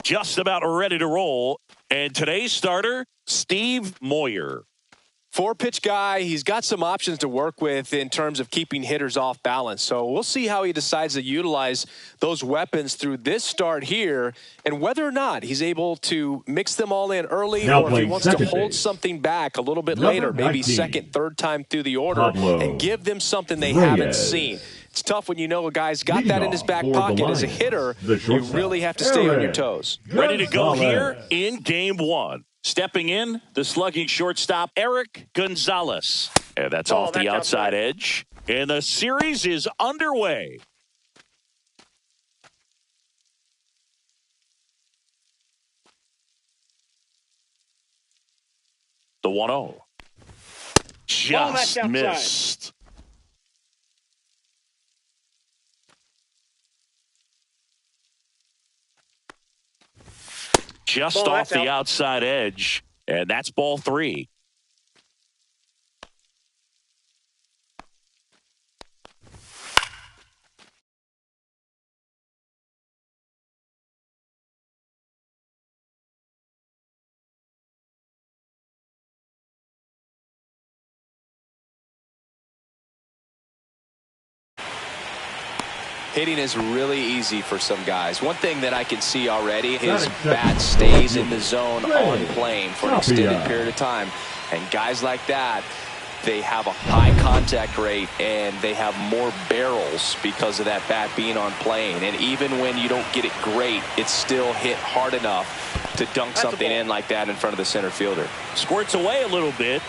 just about ready to roll. And today's starter, Steve Moyer. 4-pitch guy. He's got some options to work with in terms of keeping hitters off balance. So we'll see how he decides to utilize those weapons through this start here and whether or not he's able to mix them all in early or if he wants to hold something back a little bit later, maybe second, third time through the order and give them something they haven't seen. It's tough when you know a guy's got that in his back pocket as a hitter. You really have to stay on your toes. Ready to go here in game one. Stepping in, the slugging shortstop, Eric Gonzalez. And that's off the outside edge. And the series is underway. The 1-0. Just missed. Just off the outside edge, and that's ball 3. Hitting is really easy for some guys. One thing that I can see already, his bat stays in the zone on plane for an extended period of time. And guys like that, they have a high contact rate and they have more barrels because of that bat being on plane. And even when you don't get it great, it's still hit hard enough to dunk something in like that in front of the center fielder. Squirts away a little bit.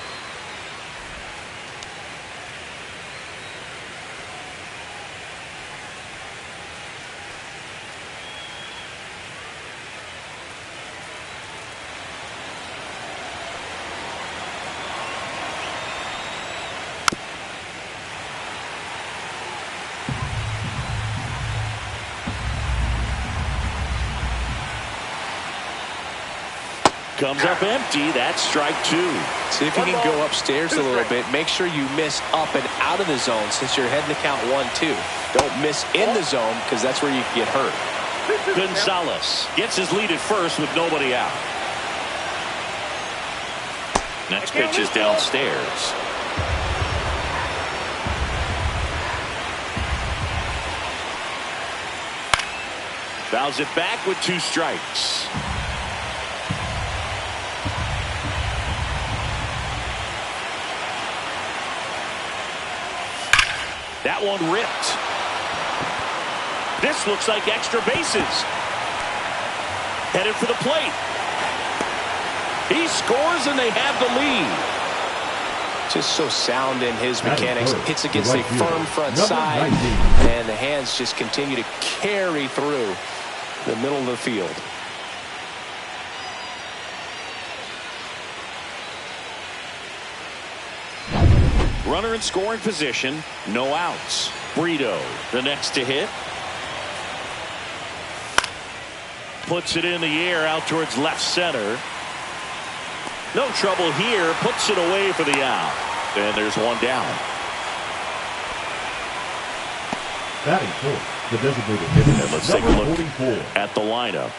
Comes up empty. That's strike 2. See if you can go upstairs a little bit. Make sure you miss up and out of the zone since you're heading to count 1-2. Don't miss in the zone because that's where you can get hurt. Gonzalez gets his lead at first with nobody out. Next pitch is downstairs. Fouls it back with 2 strikes. That one ripped. This looks like extra bases. Headed for the plate. He scores and they have the lead. Just so sound in his mechanics. Hits against a firm front side. And the hands just continue to carry through the middle of the field. Runner in scoring position, no outs. Brito, the next to hit. Puts it in the air out towards left center. No trouble here. Puts it away for the out. And there's one down. Batting fourth, the designated hitter. And let's take a look at the lineup.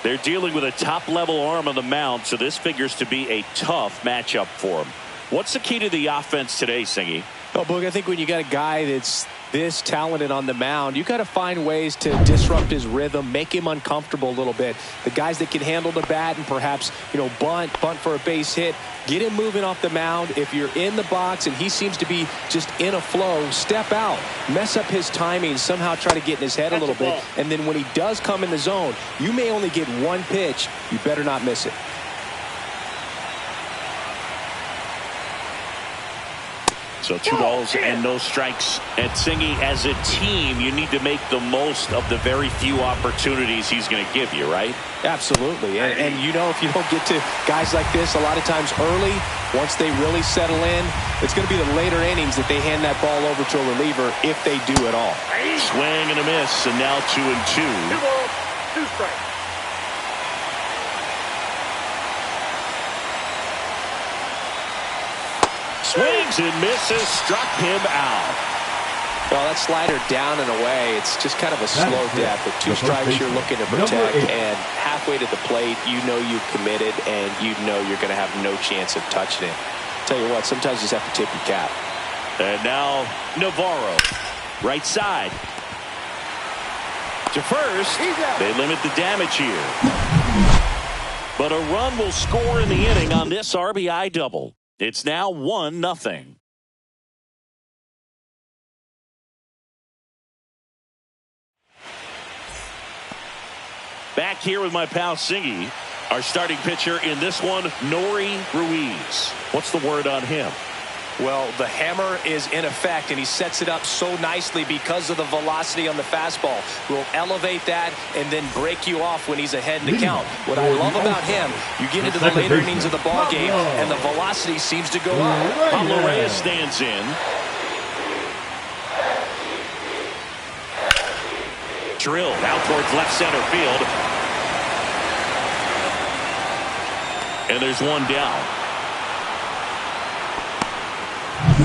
They're dealing with a top-level arm on the mound, so this figures to be a tough matchup for them. What's the key to the offense today, Singy? Oh, Boog, I think when you got a guy that's this talented on the mound, you got to find ways to disrupt his rhythm, make him uncomfortable a little bit. The guys that can handle the bat and perhaps, bunt for a base hit, get him moving off the mound. If you're in the box and he seems to be just in a flow, step out, mess up his timing, somehow try to get in his head a little bit. And then when he does come in the zone, you may only get one pitch. You better not miss it. So 2 balls and no strikes. And Singy, as a team, you need to make the most of the very few opportunities he's going to give you, right? Absolutely. And if you don't get to guys like this a lot of times early, once they really settle in, it's going to be the later innings that they hand that ball over to a reliever if they do at all. Swing and a miss, and now 2-2. 2 balls, 2 strikes. Swings and misses, struck him out. Well, that slider down and away, it's just kind of a slow death. With 2 strikes you're looking to protect, and half halfway to the plate, you know you've committed, and you know you're going to have no chance of touching it. Tell you what, sometimes you just have to tip your cap. And now Navarro, right side. To first, they limit the damage here. But a run will score in the inning on this RBI double. It's now 1-0. Back here with my pal Singy, our starting pitcher in this one, Nori Ruiz. What's the word on him? Well, the hammer is in effect, and he sets it up so nicely because of the velocity on the fastball. Will elevate that and then break you off when he's ahead in the count. What I love about him, you get into the later innings of the ball game, and the velocity seems to go up. Pablo Reyes stands in. Drilled out towards left center field. And there's one down.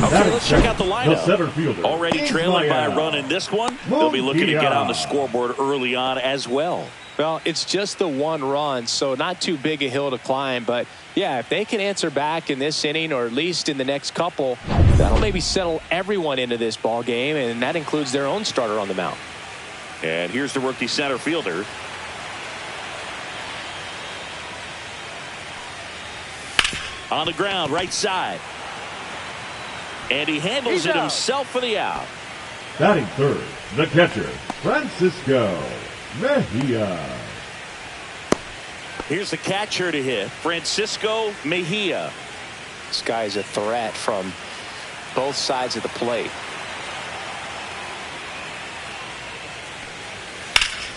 Okay, let's check out the lineup. Already trailing by a run in this one. They'll be looking to get on the scoreboard early on as well. Well, it's just the one run, so not too big a hill to climb. But, yeah, if they can answer back in this inning or at least in the next couple, that'll maybe settle everyone into this ball game, and that includes their own starter on the mound. And here's the rookie center fielder. On the ground, right side. And he handles it himself for the out. Batting third, the catcher, Francisco Mejia. Here's the catcher to hit, Francisco Mejia. This guy's a threat from both sides of the plate.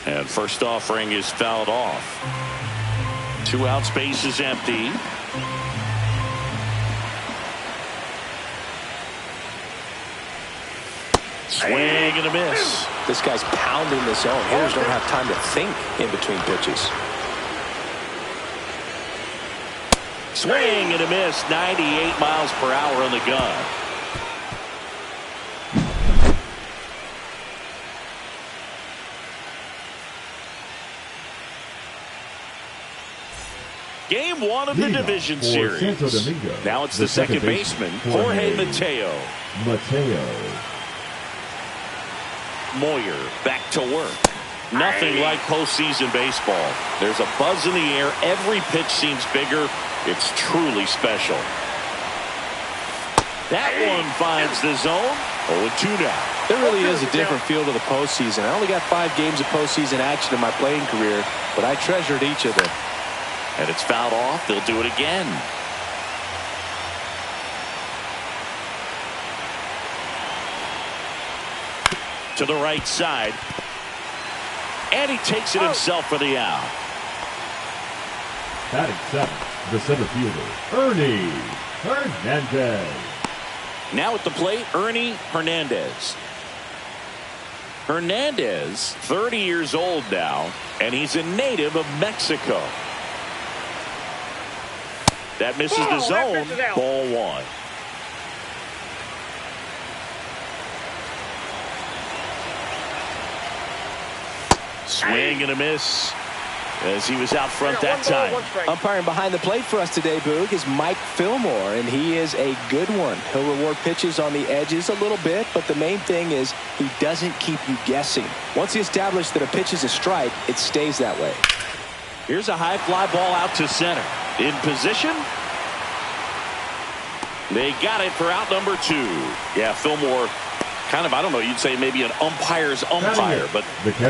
And first offering is fouled off. 2 out, space is empty. Swing and a miss. This guy's pounding the zone. Hitters don't have time to think in between pitches. Swing and a miss. 98 miles per hour on the gun. Game 1 of the division series. Now it's the second baseman, Jorge Mateo. Moyer back to work. Nothing like postseason baseball. There's a buzz in the air. Every pitch seems bigger. It's truly special. That one finds the zone. 0-2 now. There really is a different feel to the postseason. I only got 5 games of postseason action in my playing career, but I treasured each of them. And it's fouled off. They'll do it again. To the right side. And he takes it himself for the out. Batting seventh, the center fielder, Ernie Hernandez. Now at the plate, Ernie Hernandez. Hernandez, 30 years old now, and he's a native of Mexico. That misses the zone. Ball 1. Swing and a miss as he was out front that time. Umpiring behind the plate for us today, Boog, is Mike Fillmore, and he is a good one. He'll reward pitches on the edges a little bit, but the main thing is he doesn't keep you guessing. Once he established that a pitch is a strike, it stays that way. Here's a high fly ball out to center. In position. They got it for out number 2. Yeah, Fillmore, kind of, I don't know, you'd say maybe an umpire's umpire, but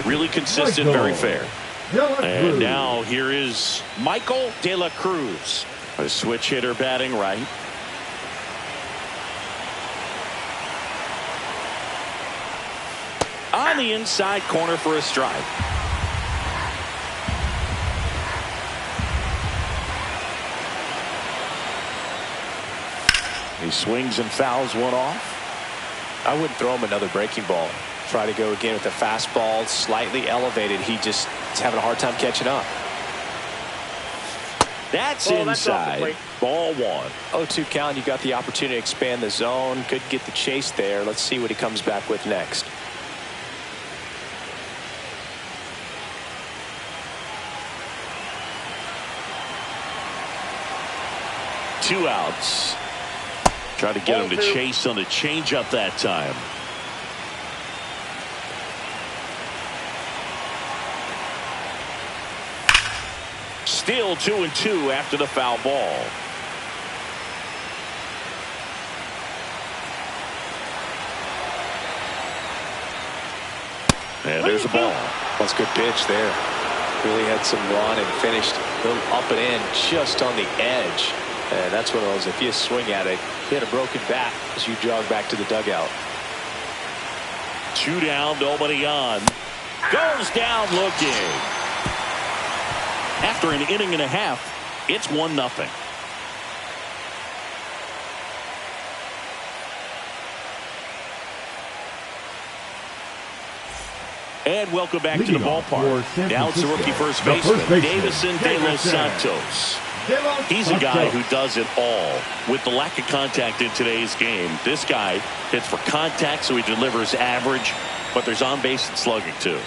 really consistent, very fair. And now here is Michael De La Cruz, a switch hitter batting right. On the inside corner for a strike. He swings and fouls one off. I wouldn't throw him another breaking ball. Try to go again with the fastball slightly elevated. He just is having a hard time catching up. That's inside. Ball 1. 0-2 count. You got the opportunity to expand the zone. Could get the chase there. Let's see what he comes back with next. 2 outs. Try to get him to chase on the changeup that time. Still 2-2 after the foul ball. And there's a ball. That's a good pitch there. Really had some run and finished a little up and in just on the edge. And that's one of those, if you swing at it, hit a broken bat as you jog back to the dugout. 2 down, nobody on. Goes down looking. After an inning and a half, it's 1-0. And welcome back to the ballpark. Now it's the rookie first baseman, Davison de los Santos. He's a guy who does it all. With the lack of contact in today's game, this guy hits for contact, so he delivers average, but there's on-base and slugging too.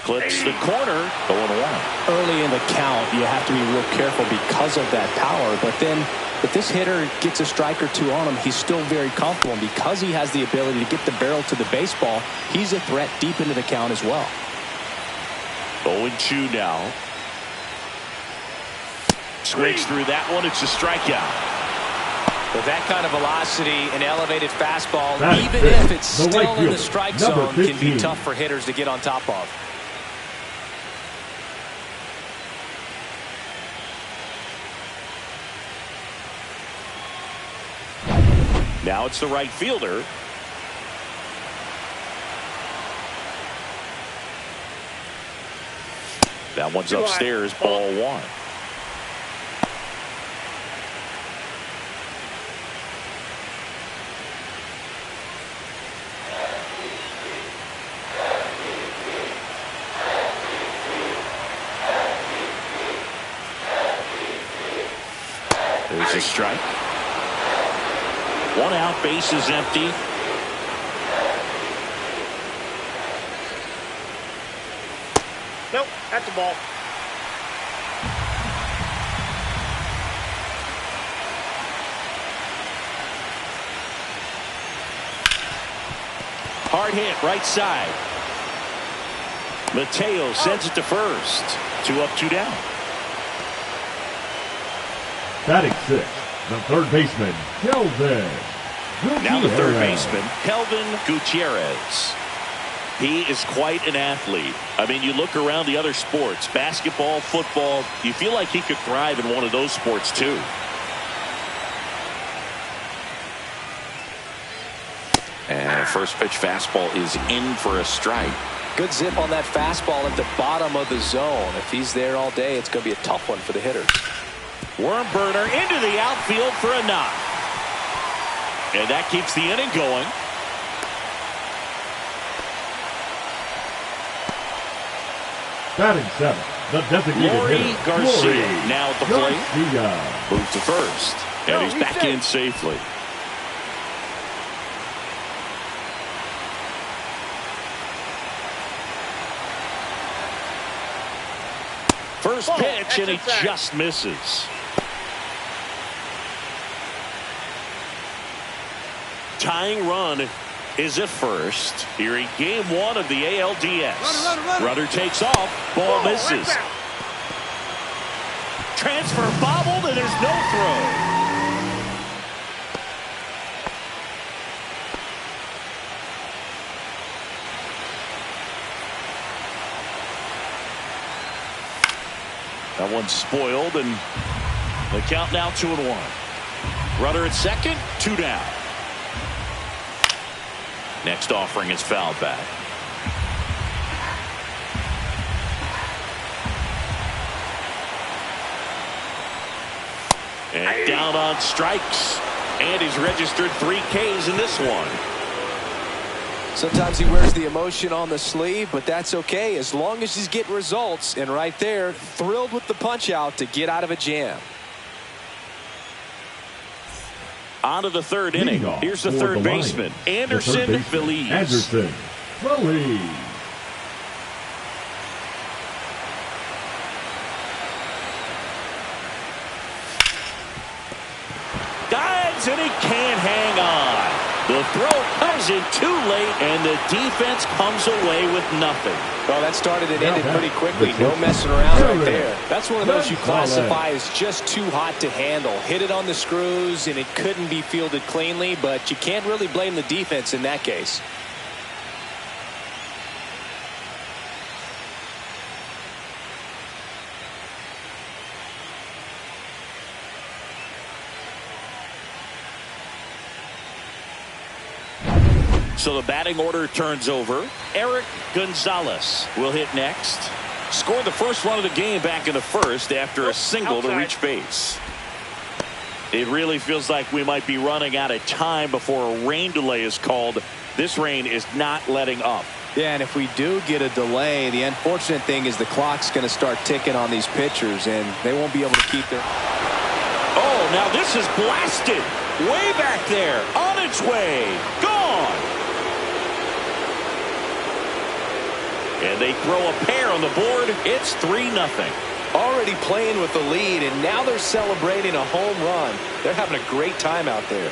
Clips the corner, 0-1. Early in the count, you have to be real careful because of that power, but then if this hitter gets a strike or two on him, he's still very comfortable, and because he has the ability to get the barrel to the baseball, he's a threat deep into the count as well. 0-2 now. Swings through that one. It's a strikeout. With that kind of velocity and elevated fastball, even if it's still in the strike zone, can be tough for hitters to get on top of. Now it's the right fielder. That one's upstairs, ball 1. There's a strike. 1 out, base is empty. Nope, that's a ball. Hard hit, right side. Mateo sends it to first. 2 up, 2 down. Batting 6, the third baseman, Kelvin Gutierrez. Now the third baseman, Kelvin Gutierrez. He is quite an athlete. I mean, you look around the other sports, basketball, football, you feel like he could thrive in one of those sports too. And first pitch fastball is in for a strike. Good zip on that fastball at the bottom of the zone. If he's there all day, it's going to be a tough one for the hitters. Worm burner into the outfield for a knock. And that keeps the inning going. Batting 7, the designated Lori hitter, Garcia Lori now at the plate. Garcia. Moves to first. And he's back in safely. First pitch, and he just misses. Tying run is at first here in game 1 of the ALDS. Runner takes off, ball misses. Transfer bobbled, and there's no throw. That one's spoiled, and the count now 2-1. Runner at second, 2 down. Next offering is fouled back. And down on strikes. And he's registered 3 Ks in this one. Sometimes he wears the emotion on the sleeve, but that's okay as long as he's getting results. And right there, thrilled with the punch out to get out of a jam. On to the third inning. Here's the third baseman, Anderson Feliz. Anderson Feliz. throws, and he can't hang on. The throw comes in too late, and the defense comes away with nothing. Well, that started and ended pretty quickly. No messing around right there. That's one of those you classify as just too hot to handle. Hit it on the screws, and it couldn't be fielded cleanly, but you can't really blame the defense in that case. So the batting order turns over. Eric Gonzalez will hit next. Scored the first run of the game back in the first after a single to reach base. It really feels like we might be running out of time before a rain delay is called. This rain is not letting up. Yeah, and if we do get a delay, the unfortunate thing is the clock's going to start ticking on these pitchers, and they won't be able to keep their... Oh, now this is blasted. Way back there. On its way. Gone. And they throw a pair on the board. It's 3-0. Already playing with the lead, and now they're celebrating a home run. They're having a great time out there.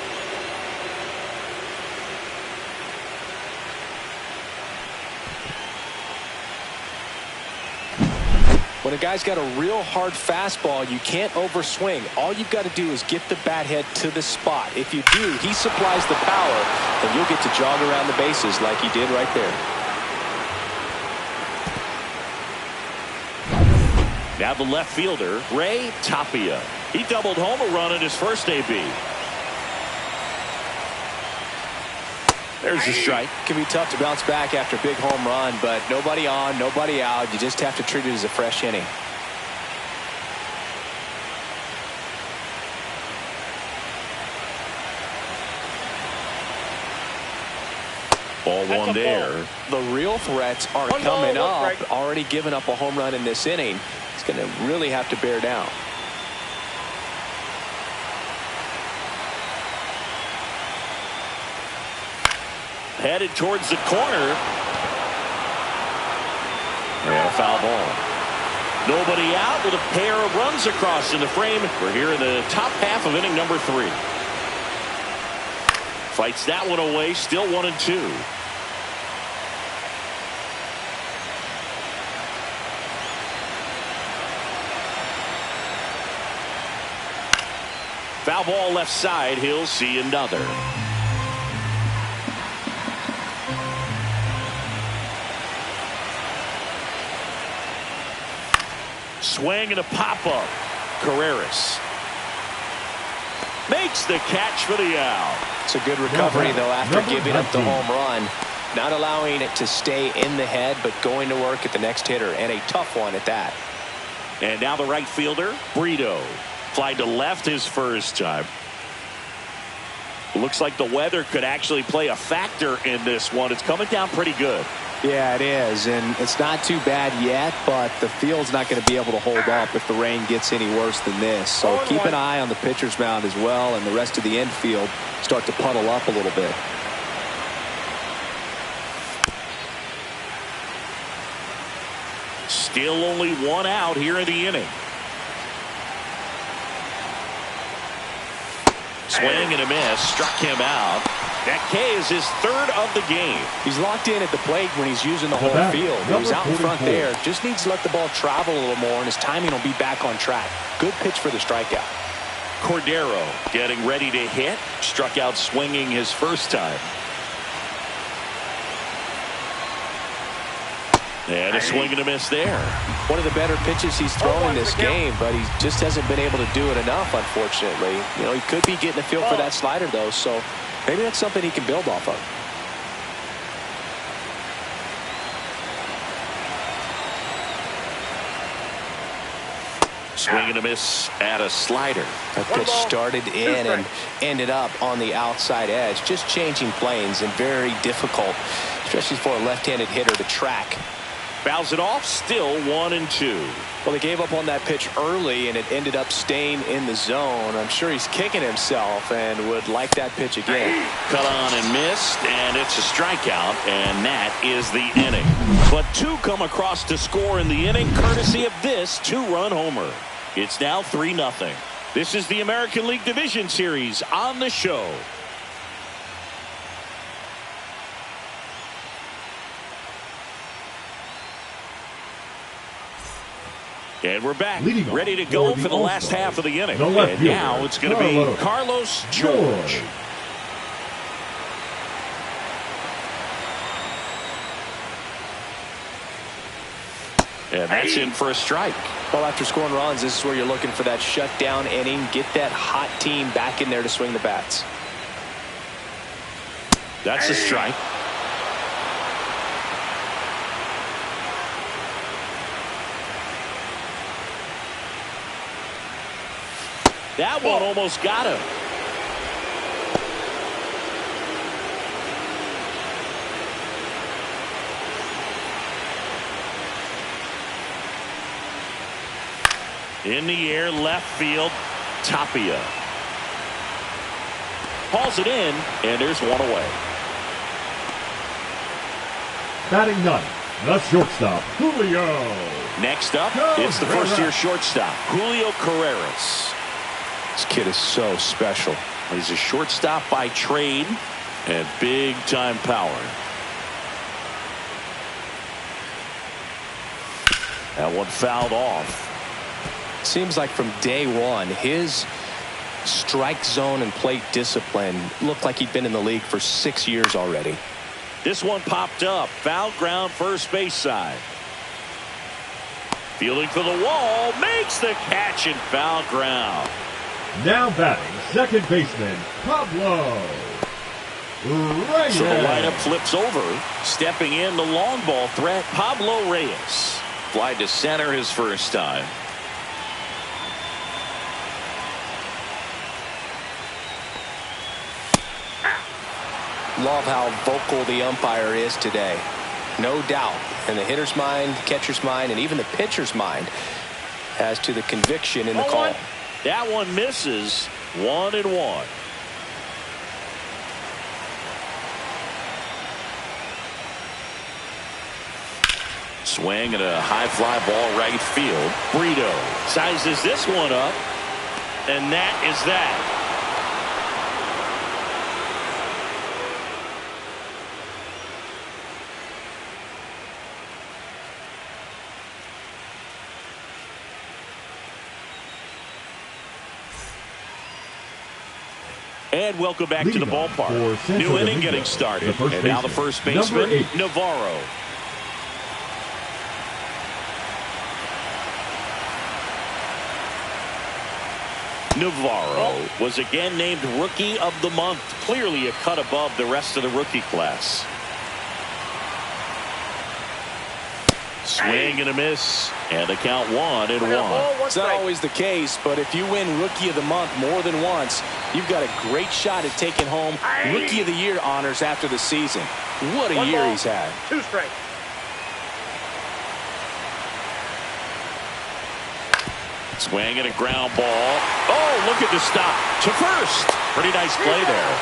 When a guy's got a real hard fastball, you can't overswing. All you've got to do is get the bat head to the spot. If you do, he supplies the power, and you'll get to jog around the bases like he did right there. Now the left fielder, Ray Tapia. He doubled home a run in his first AB. There's a strike. Can be tough to bounce back after a big home run, but nobody on, nobody out. You just have to treat it as a fresh inning. Ball one there. The real threats are coming up. Already given up a home run in this inning. He's going to really have to bear down. Headed towards the corner. And a foul ball. Nobody out with a pair of runs across in the frame. We're here in the top half of inning number 3. Fights that one away. Still 1-2. Foul ball left side. He'll see another. Swing and a pop-up. Carreras makes the catch for the out. It's a good recovery, though, after giving up the home run. Not allowing it to stay in the head, but going to work at the next hitter, and a tough one at that. And now the right fielder, Brito. Flied to left his first time. Looks like the weather could actually play a factor in this one. It's coming down pretty good. Yeah, it is, and it's not too bad yet, but the field's not going to be able to hold up if the rain gets any worse than this. So keep an eye on the pitcher's mound as well, and the rest of the infield start to puddle up a little bit. Still only one out here in the inning. Swing and a miss. Struck him out. That K is his third of the game. He's locked in at the plate when he's using the whole field. He was out in front there. Just needs to let the ball travel a little more, and his timing will be back on track. Good pitch for the strikeout. Cordero getting ready to hit. Struck out swinging his first time. And a swing and a miss there. One of the better pitches he's thrown in this game, but he just hasn't been able to do it enough, unfortunately. You know, he could be getting a feel for that slider, though, so maybe that's something he can build off of. Swing and a miss at a slider. That pitch started in and ended up on the outside edge. Just changing planes and very difficult, especially for a left-handed hitter to track. Fouls it off, still 1-2. Well, they gave up on that pitch early, and it ended up staying in the zone. I'm sure he's kicking himself and would like that pitch again. Cut on and missed, and it's a strikeout, and that is the inning. But two come across to score in the inning, courtesy of this two-run homer. It's now 3-0. This is the American League Division Series on the show. And we're back, ready to go for the last half of the inning. And now it's going to be Carlos George. And that's in for a strike. Well, after scoring runs, this is where you're looking for that shutdown inning. Get that hot team back in there to swing the bats. That's a strike. That one almost got him. In the air, left field, Tapia. Hauls it in, and there's one away. Batting ninth, the shortstop, Julio. Next up, it's the first-year shortstop, Julio Carreras. This kid is so special. He's a shortstop by trade and big-time power. That one fouled off. Seems like from day one, his strike zone and plate discipline looked like he'd been in the league for 6 years already. This one popped up. Foul ground, first base side. Fielding for the wall. Makes the catch and foul ground. Now batting, second baseman, Pablo Reyes. So the lineup flips over. Stepping in, the long ball threat, Pablo Reyes. Fly to center his first time. Love how vocal the umpire is today. No doubt in the hitter's mind, catcher's mind, and even the pitcher's mind as to the conviction in the call. That one misses. 1-1. Swing and a high fly ball right field. Brito sizes this one up, and that is that. And welcome back to the ballpark. New inning getting started. And now the first baseman, Navarro. Navarro was again named Rookie of the Month. Clearly a cut above the rest of the rookie class. Swing and a miss. And the count 1-1. It's not always the case, but if you win Rookie of the Month more than once, you've got a great shot at taking home Rookie of the Year honors after the season. What a year he's had. 2 strikes. Swing and a ground ball. Oh, look at the stop to first. Pretty nice play there.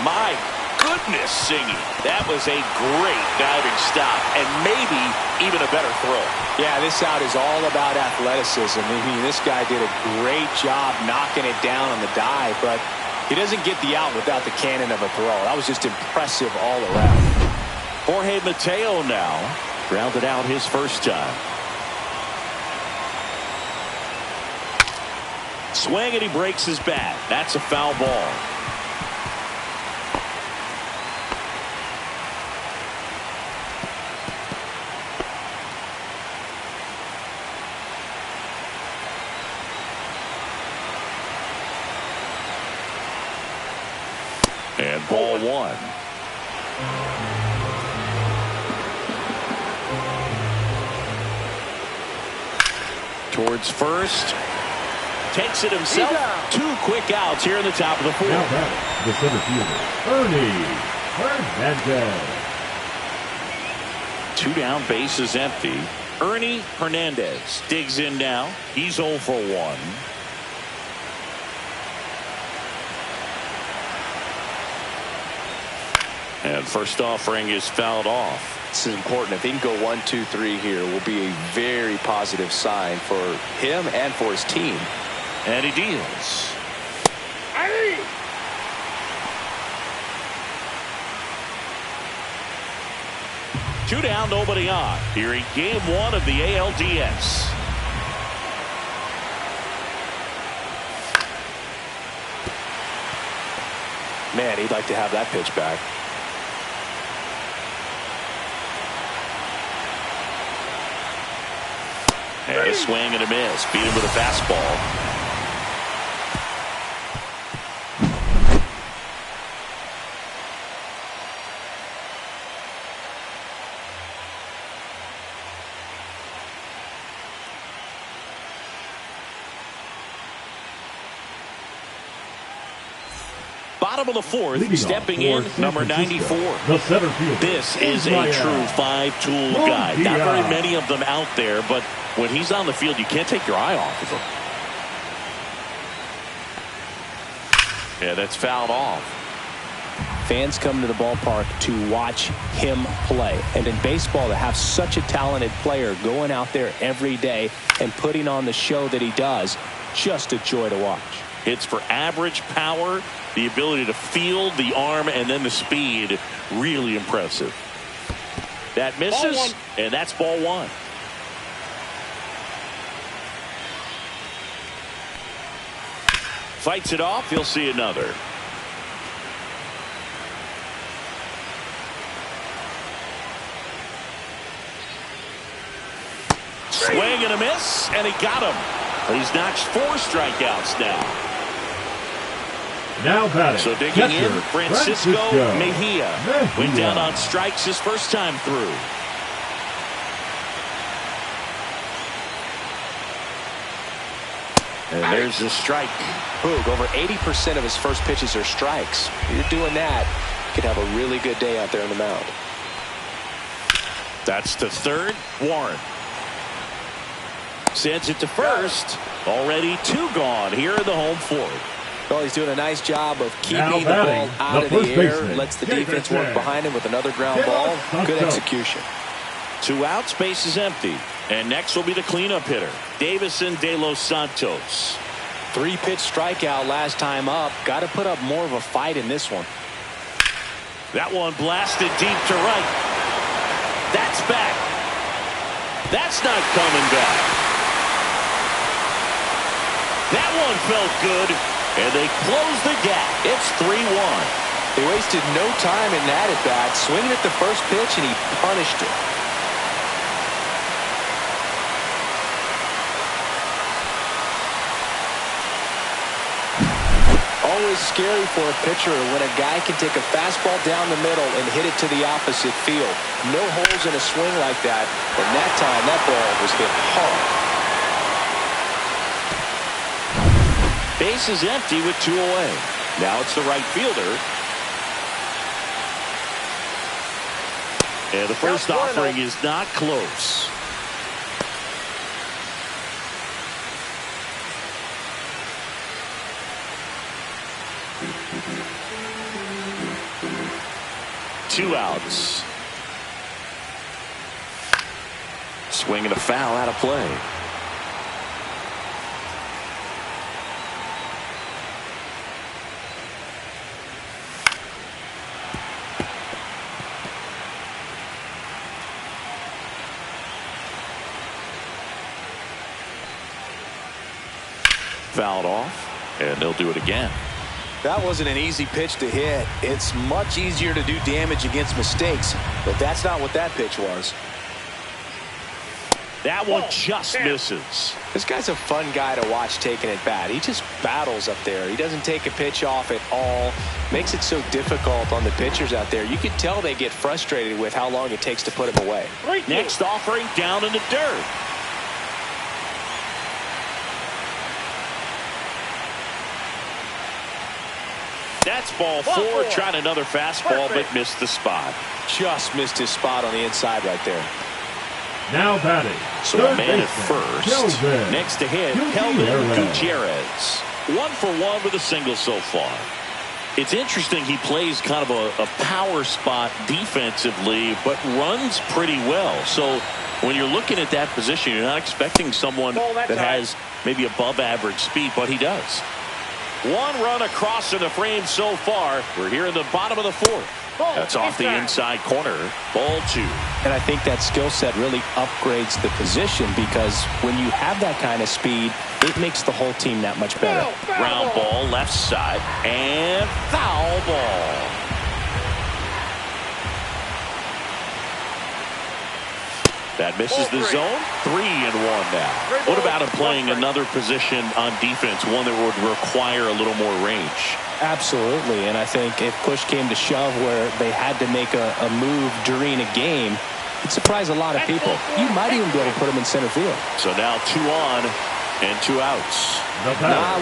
My goodness, singing. That was a great diving stop and maybe even a better throw. Yeah, this out is all about athleticism. I mean, this guy did a great job knocking it down on the dive, but he doesn't get the out without the cannon of a throw. That was just impressive all around. Jorge Mateo now grounded out his first time. Swing and he breaks his bat. That's a foul ball. And ball 1. Towards first. Takes it himself. 2 quick outs here in the top of the 4th. Now back, the center fielder, Hernandez. 2 down, bases empty. Ernie Hernandez digs in now. He's 0 for 1. And first offering is fouled off. This is important. If he can go 1, 2, 3 here, will be a very positive sign for him and for his team. And he deals. Hey! Two down, nobody on. Here in game 1 of the ALDS. Man, he'd like to have that pitch back. And a swing and a miss. Beat him with a fastball. Bottom of the fourth, Leading stepping off in, for number San Francisco, 94. the center fielder, This is a true five-tool guy. Not very many of them out there, but when he's on the field, you can't take your eye off of him. Yeah, that's fouled off. Fans come to the ballpark to watch him play. And in baseball, to have such a talented player going out there every day and putting on the show that he does, just a joy to watch. Hits for average power, the ability to field, the arm, and then the speed. Really impressive. That misses, and that's ball one. Fights it off. He'll see another. Swing and a miss, and he got him. He's notched 4 strikeouts now. Now batting. So digging in, Francisco Mejia. Went down on strikes his first time through. And there's the strike. Boog, over 80% of his first pitches are strikes. You're doing that, you could have a really good day out there on the mound. That's to third. Warren sends it to first. Already 2 gone here in the home fourth. Well, he's doing a nice job of keeping the ball out of the air. Lets the defense work behind him with another ground ball. Good execution. 2 outs, base is empty. And next will be the cleanup hitter, Davison De Los Santos. 3-pitch strikeout last time up. Got to put up more of a fight in this one. That one blasted deep to right. That's back. That's not coming back. That one felt good. And they close the gap. It's 3-1. They wasted no time in that at bat. Swinging at the first pitch, and he punished it. Always scary for a pitcher when a guy can take a fastball down the middle and hit it to the opposite field. No holes in a swing like that. And that time, that ball was hit hard. Base is empty with 2 away. Now it's the right fielder. And the first offering is not close. Two outs. Swing and a foul out of play. Fouled off, and they'll do it again. That wasn't an easy pitch to hit. It's much easier to do damage against mistakes, but that's not what that pitch was. That one just misses. This guy's a fun guy to watch taking at bat. He just battles up there. He doesn't take a pitch off at all. Makes it so difficult on the pitchers out there. You can tell they get frustrated with how long it takes to put him away. Next offering down in the dirt. That's ball 4. Tried another fastball, but missed the spot. Just missed his spot on the inside right there. Now batting. So a man at first. Next to hit, Kelvin Gutierrez. 1 for 1 with a single so far. It's interesting, he plays kind of a power spot defensively, but runs pretty well. So when you're looking at that position, you're not expecting someone that has maybe above average speed, but he does. One run across in the frame so far. We're here in the bottom of the fourth. That's off the inside corner. Ball 2. And I think that skill set really upgrades the position, because when you have that kind of speed, it makes the whole team that much better. Ground ball left side and foul ball. That misses the zone. 3-1 now. What about him playing another position on defense, one that would require a little more range? Absolutely, and I think if push came to shove where they had to make a move during a game, it'd surprise a lot of people. You might even be able to put him in center field. So now 2 on and 2 outs.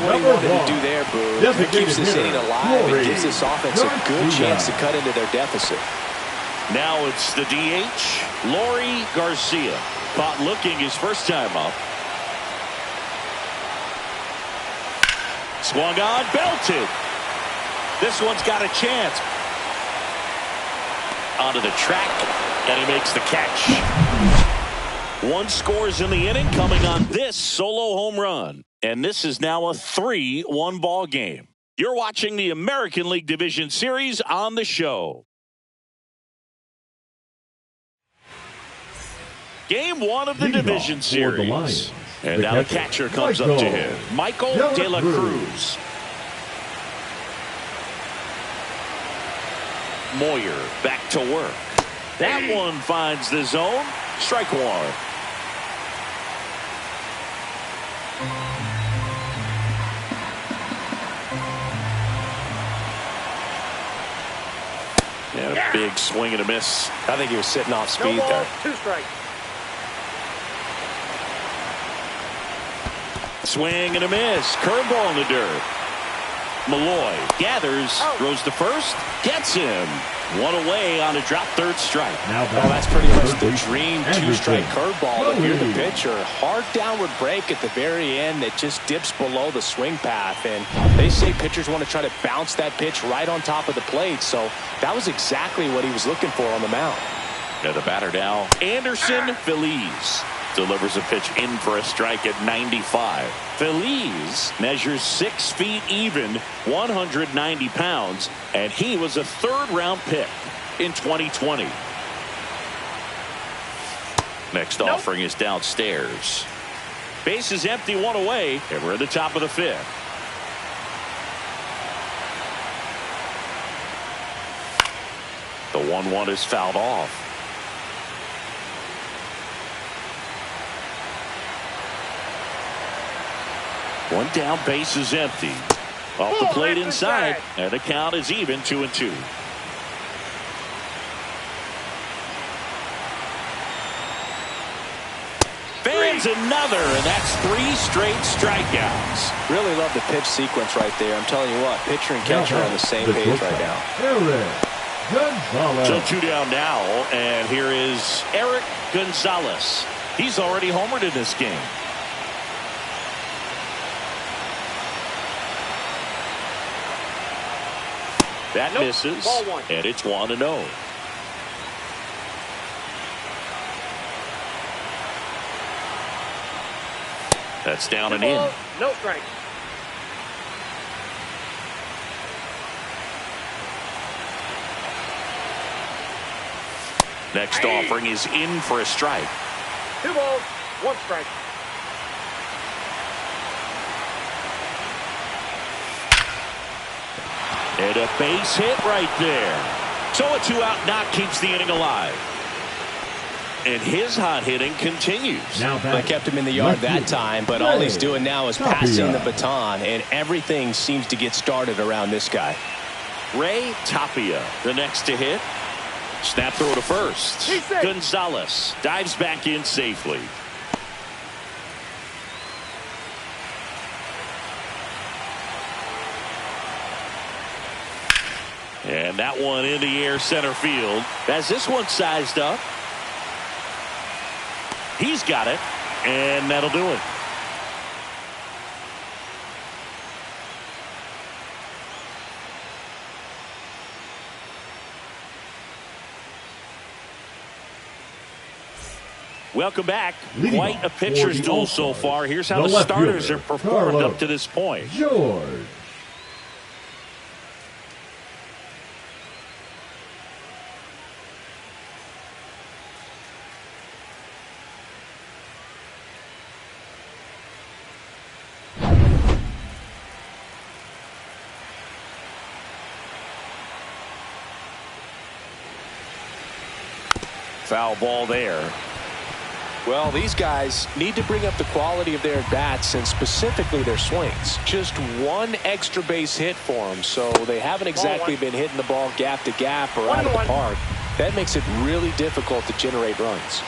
What he wanted to do there, Boo, it keeps this inning alive and gives this offense a good chance to cut into their deficit. Now it's the DH, Leury Garcia. Caught looking his first time up. Swung on, belted. This one's got a chance. Onto the track, and he makes the catch. 1 scores in the inning, coming on this solo home run. And this is now a 3-1 ball game. You're watching the American League Division Series on the show. Game 1 of the Division Series. And now the catcher comes up to him, Michael De La Cruz. Moyer back to work. That one finds the zone. Strike 1. And a big swing and a miss. I think he was sitting off speed there. 2 strikes. Swing and a miss. Curveball in the dirt. Malloy gathers, throws to first, gets him. 1 away on a drop, 3rd strike. Well, that's pretty much the dream 2-strike curveball. If you're the pitcher, hard downward break at the very end that just dips below the swing path. And they say pitchers want to try to bounce that pitch right on top of the plate. So that was exactly what he was looking for on the mound. And the batter now, Anderson Feliz. Delivers a pitch in for a strike at 95. Feliz measures 6 feet even, 190 pounds, and he was a 3rd-round pick in 2020. Next offering is downstairs. Base is empty, 1 away, and we're at the top of the 5th. The 1-1 is fouled off. One down, base is empty. Off the plate inside, and the count is even, 2-2. Fans another, and that's 3 straight strikeouts. Really love the pitch sequence right there. I'm telling you what, pitcher and catcher are on the same page right now. So 2 down now, and here is Eric Gonzalez. He's already homered in this game. That misses, and it's 1-0. That's down and in. No strike. Next offering is in for a strike. 2 balls, 1 strike. And a base hit right there. So a 2-out knock keeps the inning alive. And his hot hitting continues. They kept him in the yard that time, but all he's doing now is passing the baton, and everything seems to get started around this guy. Ray Tapia, the next to hit. Snap throw to first. Gonzalez dives back in safely. And that one in the air center field. As this one sized up. He's got it, and that'll do it. Welcome back. Leading Quite a off pitcher's for the duel so All-Stars, far. Here's how the the left starters fielder, are performed Carlos up to this point. George. Foul ball there. Well, these guys need to bring up the quality of their bats and specifically their swings. Just one extra base hit for them, so they haven't exactly been hitting the ball gap to gap or out of the park. That makes it really difficult to generate runs.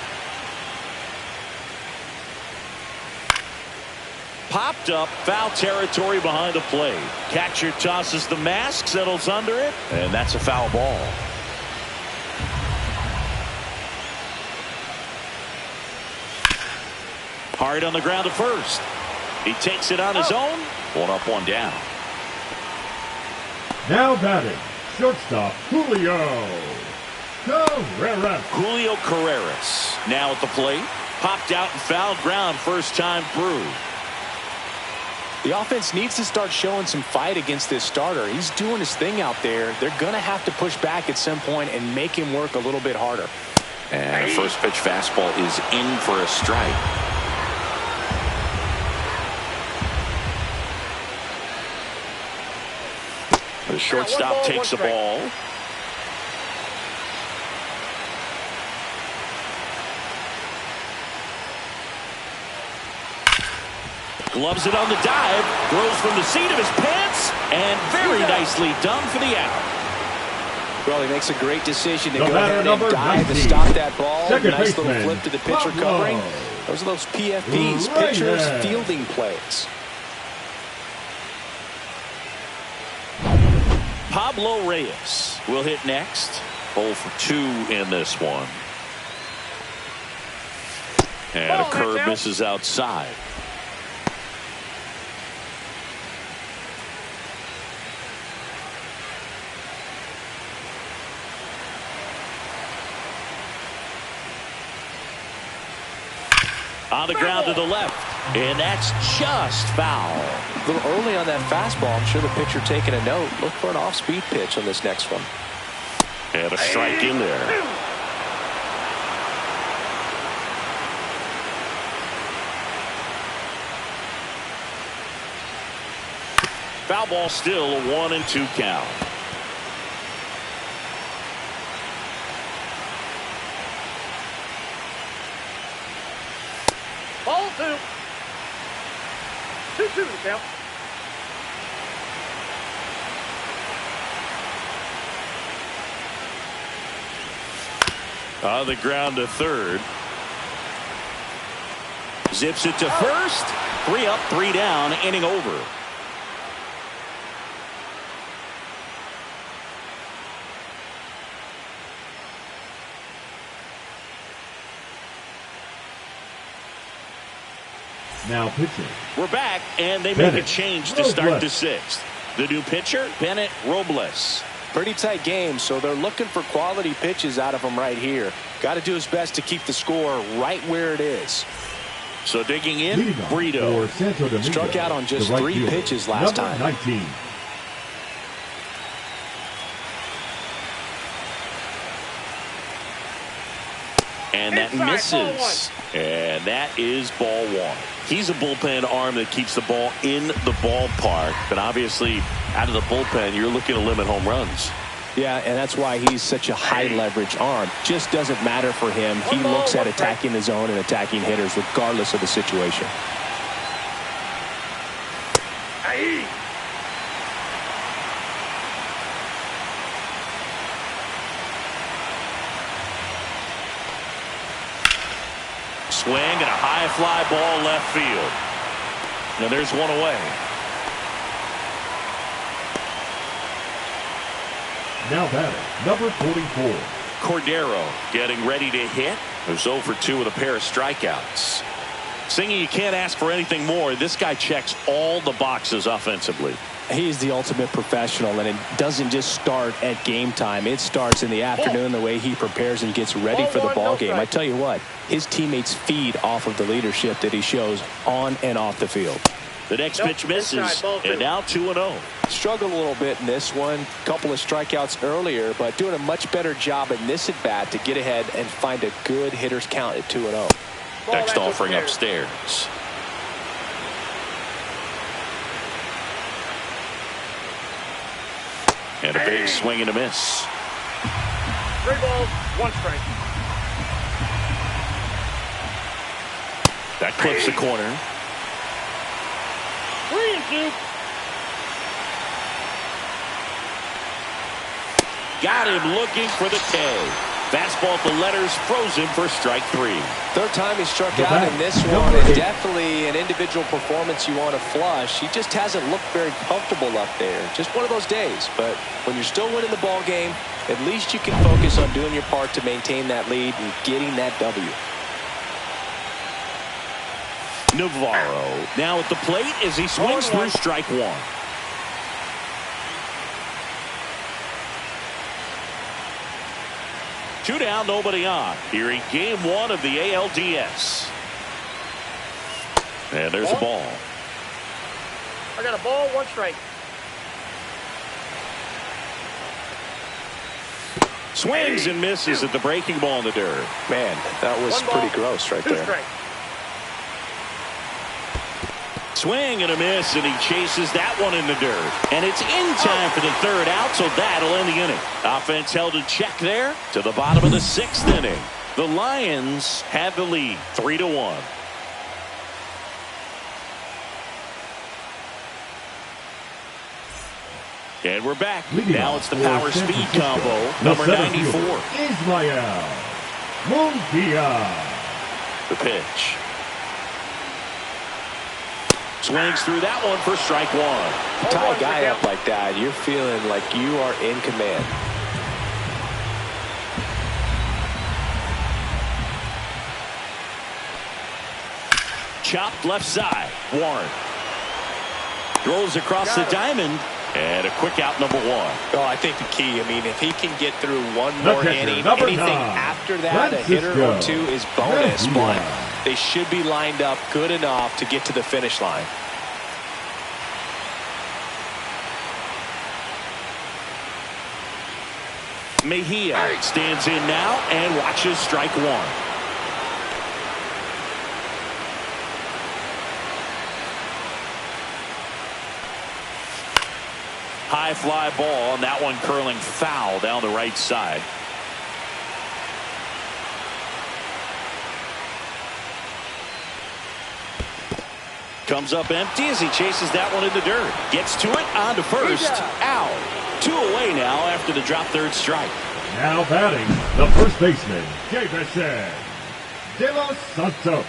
Popped up, foul territory behind the plate. Catcher tosses the mask, settles under it, and that's a foul ball. Hard on the ground to first. He takes it on his own. 1 up, 1 down. Now batting, shortstop Julio Carreras. Julio Carreras now at the plate. Popped out and fouled ground first time through. The offense needs to start showing some fight against this starter. He's doing his thing out there. They're going to have to push back at some point and make him work a little bit harder. And the first pitch fastball is in for a strike. The shortstop takes the ball. Gloves it on the dive. Throws from the seat of his pants. And very nicely done for the out. Well, he makes a great decision to The go ahead and dive 19, and stop that ball. second Nice little baseman, flip to the pitcher Pablo covering. Those are those PFPs, pitchers Reyes. fielding plays. Pablo Reyes will hit next. 0 for 2 in this one. And a curve misses outside. On the ground to the left. And that's just foul. A little early on that fastball. I'm sure the pitcher taking a note. Look for an off-speed pitch on this next one. And a strike in there. Foul ball still, a 1-2 count. Ball 2. 2-2 to count. On the ground to third. Zips it to first. 3 up, 3 down, inning over. Now pitching. We're back, and they make a Bennett change to start the Robles. 6th. The new pitcher, Bennett Robles. Pretty tight game, so they're looking for quality pitches out of him right here. Got to do his best to keep the score right where it is. So digging in, Leading off Brito. for Santo Domingo, Struck out on just the right 3 fielder, pitches last number time. 19. And that misses. And that is ball 1. He's a bullpen arm that keeps the ball in the ballpark. But obviously, out of the bullpen, you're looking to limit home runs. Yeah, and that's why he's such a high leverage arm. Just doesn't matter for him. He looks at attacking the zone and attacking hitters regardless of the situation. Swing and a high fly ball left field. Now there's one away. Now batting, number 44. Cordero getting ready to hit. There's 0 for 2 with a pair of strikeouts. Singing, you can't ask for anything more. This guy checks all the boxes offensively. He's the ultimate professional, and it doesn't just start at game time. It starts in the afternoon, the way he prepares and gets ready for the ball game. I tell you what, his teammates feed off of the leadership that he shows on and off the field. The next pitch misses, and now 2-0. Struggled a little bit in this one. A couple of strikeouts earlier, but doing a much better job in this at-bat to get ahead and find a good hitter's count at 2-0. Next offering upstairs. And a big swing and a miss. 3 balls, 1 strike. That clips the corner. 3-2. Got him looking for the K. Fastball at the letters, frozen for strike 3. Third time he struck out in this one, and definitely an individual performance you want to flush. He just hasn't looked very comfortable up there. Just one of those days. But when you're still winning the ball game, at least you can focus on doing your part to maintain that lead and getting that W. Navarro now at the plate as he swings through strike 1. Two down, nobody on. Here in game 1 of the ALDS. And there's a ball. I got a ball, 1 strike. Swings and misses at the breaking ball in the dirt. Man, that was pretty gross right 2 there. strikes. Swing and a miss, and he chases that one in the dirt. And it's in time for the 3rd out, so that'll end the inning. Offense held in check there to the bottom of the 6th inning. The Lions have the lead, 3-1. And we're back. Now it's the power speed combo, number 94. Ismael Munguia. The pitch. Swings through that one for strike 1. Tie a guy up like that, you're feeling like you are in command. Chopped left side. Warren throws across the diamond, and a quick out, number 1. Well, I think the key, I mean, if he can get through one more inning, anything after that, a hitter or 2 is bonus, but they should be lined up good enough to get to the finish line. Mejia stands in now and watches strike 1. High fly ball, and that one curling foul down the right side. Comes up empty as he chases that one in the dirt. Gets to it, on to first. Out. 2 away now after the drop 3rd strike. Now batting, the first baseman, Davison De Los Santos.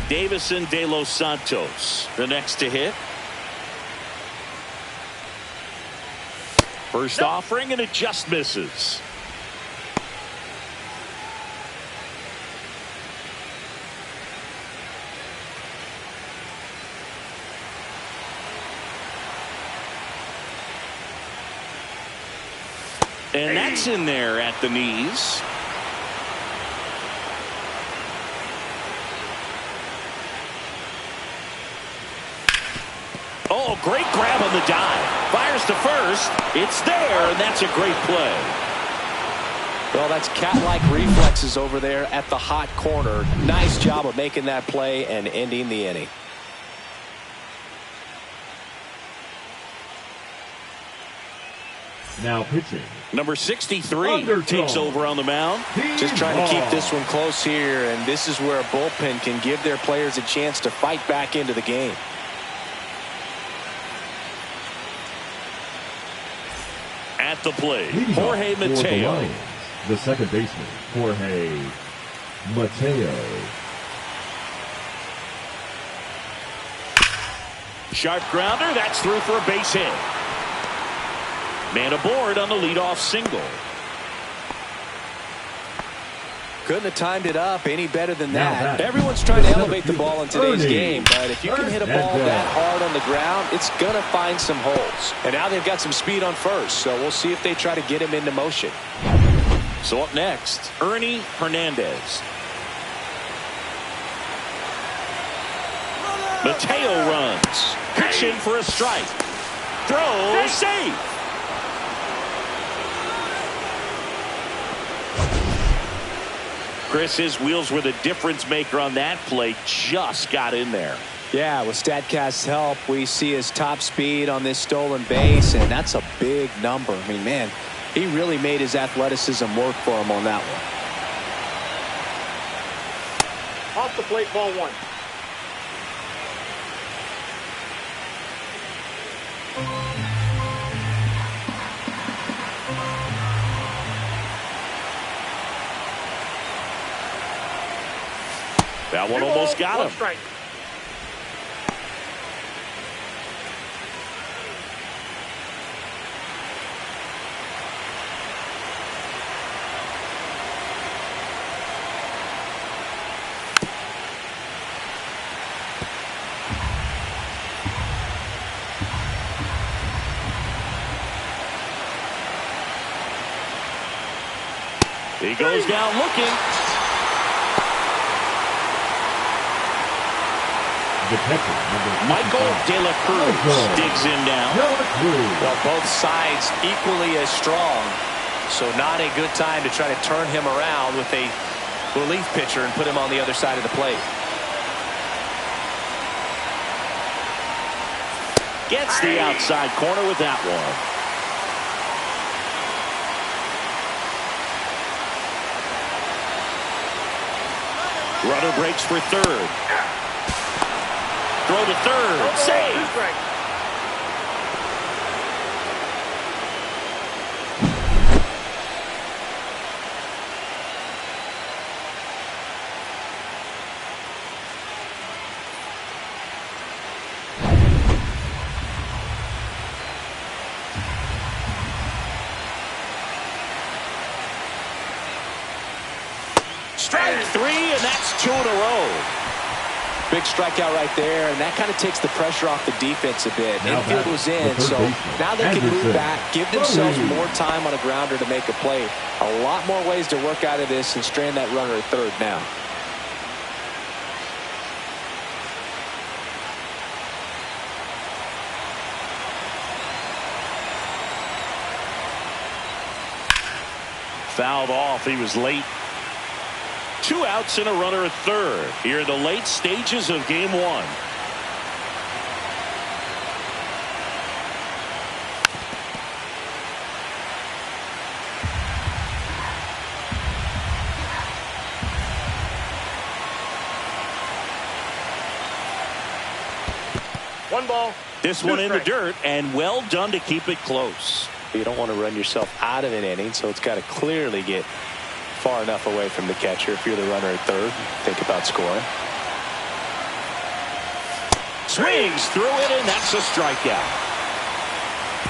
Davison De Los Santos, the next to hit. First offering, and it just misses. And that's in there at the knees. Oh, great grab on the dive. Fires to first. It's there, and that's a great play. Well, that's cat-like reflexes over there at the hot corner. Nice job of making that play and ending the inning. Now pitching. Number 63 takes over on the mound. Just trying to keep this one close here, and this is where a bullpen can give their players a chance to fight back into the game. At the plate, Jorge Mateo. The second baseman, Jorge Mateo. Sharp grounder, that's through for a base hit. Man aboard on the leadoff single. Couldn't have timed it up any better than that. Everyone's trying to elevate the ball in today's game, but if you can hit a ball that hard on the ground, it's going to find some holes. And now they've got some speed on first, so we'll see if they try to get him into motion. So up next, Ernie Hernandez. Mateo runs. Pitch in for a strike. Throw, save. Chris, his wheels were the difference maker on that play. Just got in there. Yeah, with StatCast's help, we see his top speed on this stolen base, and that's a big number. I mean, man, he really made his athleticism work for him on that one. Off the plate, ball 1. That one almost got him. Strike. He goes down looking. Michael De La Cruz digs him down. Well, both sides equally as strong, so not a good time to try to turn him around with a relief pitcher and put him on the other side of the plate. Gets the outside corner with that one. Runner breaks for third. Throw to third. Save. Strike 3, and that's 2 in a row. Big strikeout right there, and that kind of takes the pressure off the defense a bit. Infield was in, so now they can move back, give themselves more time on a grounder to make a play. A lot more ways to work out of this and strand that runner at third now. Fouled off. He was late. 2 outs and a runner at third here in the late stages of game 1. One ball. This one in the dirt, and well done to keep it close. You don't want to run yourself out of an inning, so it's got to clearly get far enough away from the catcher. If you're the runner at third, think about scoring. Swings through it, and that's a strikeout.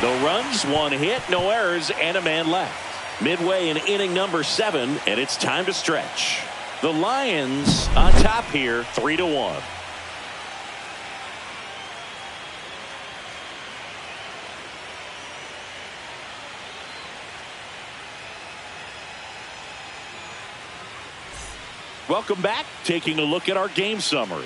No runs, 1 hit, no errors, and a man left. Midway in inning number 7, and it's time to stretch. The Lions on top here, 3-1. Welcome back. Taking a look at our game summary.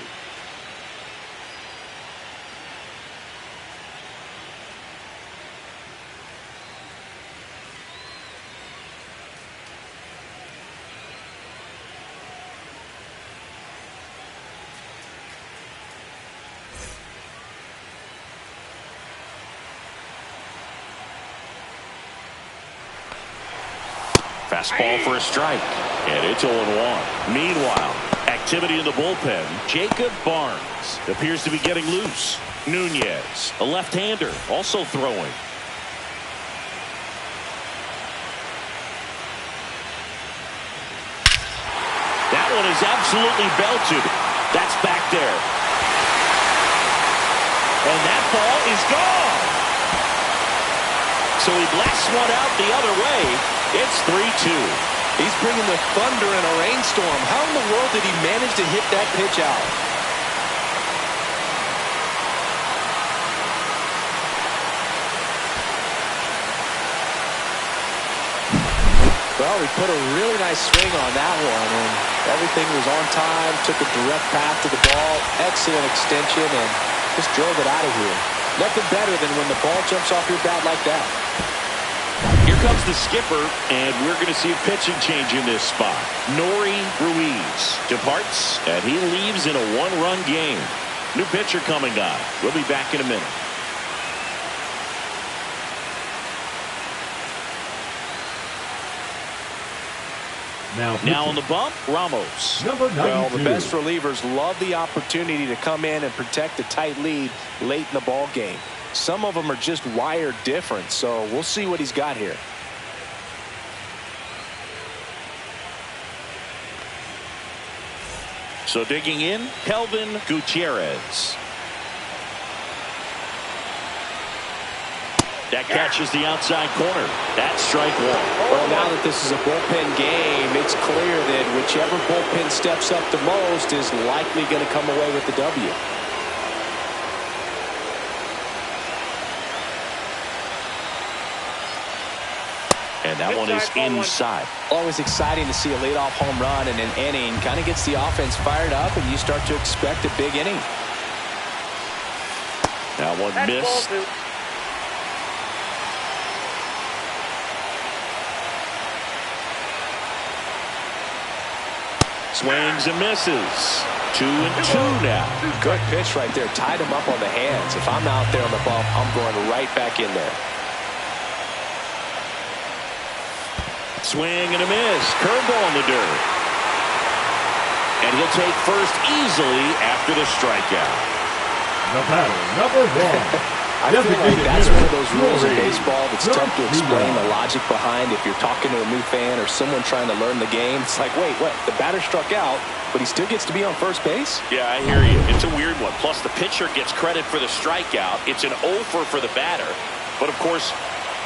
Fastball for a strike. And it's 0-1. Meanwhile, activity in the bullpen. Jacob Barnes appears to be getting loose. Nunez, a left-hander, also throwing. That one is absolutely belted. That's back there. And that ball is gone. So he blasts one out the other way. It's 3-2. He's bringing the thunder in a rainstorm. How in the world did he manage to hit that pitch out? Well, he put a really nice swing on that one, and everything was on time, took a direct path to the ball, excellent extension, and just drove it out of here. Nothing better than when the ball jumps off your bat like that. Here comes the skipper, and we're going to see a pitching change in this spot. Nori Ruiz departs, and he leaves in a one-run game. New pitcher coming on. We'll be back in a minute. Now on the bump, Ramos. Well, the best relievers love the opportunity to come in and protect a tight lead late in the ball game. Some of them are just wired different, so we'll see what he's got here. So digging in, Kelvin Gutierrez. That catches the outside corner. That's strike one. Well, now that this is a bullpen game, it's clear that whichever bullpen steps up the most is likely going to come away with the W. And that one is inside. Always exciting to see a leadoff home run in an inning. Kind of gets the offense fired up, and you start to expect a big inning. That one missed. Swings and misses. 2-2 now. Good pitch right there. Tied him up on the hands. If I'm out there on the bump, I'm going right back in there. Swing and a miss. Curveball in the dirt. And he'll take first easily after the strikeout. The batter, number one. I feel like that's one of those rules in baseball that's tough to explain the logic behind. If you're talking to a new fan or someone trying to learn the game, it's like, wait, what? The batter struck out, but he still gets to be on first base? Yeah, I hear you. It's a weird one. Plus, the pitcher gets credit for the strikeout. It's an over for the batter. But, of course,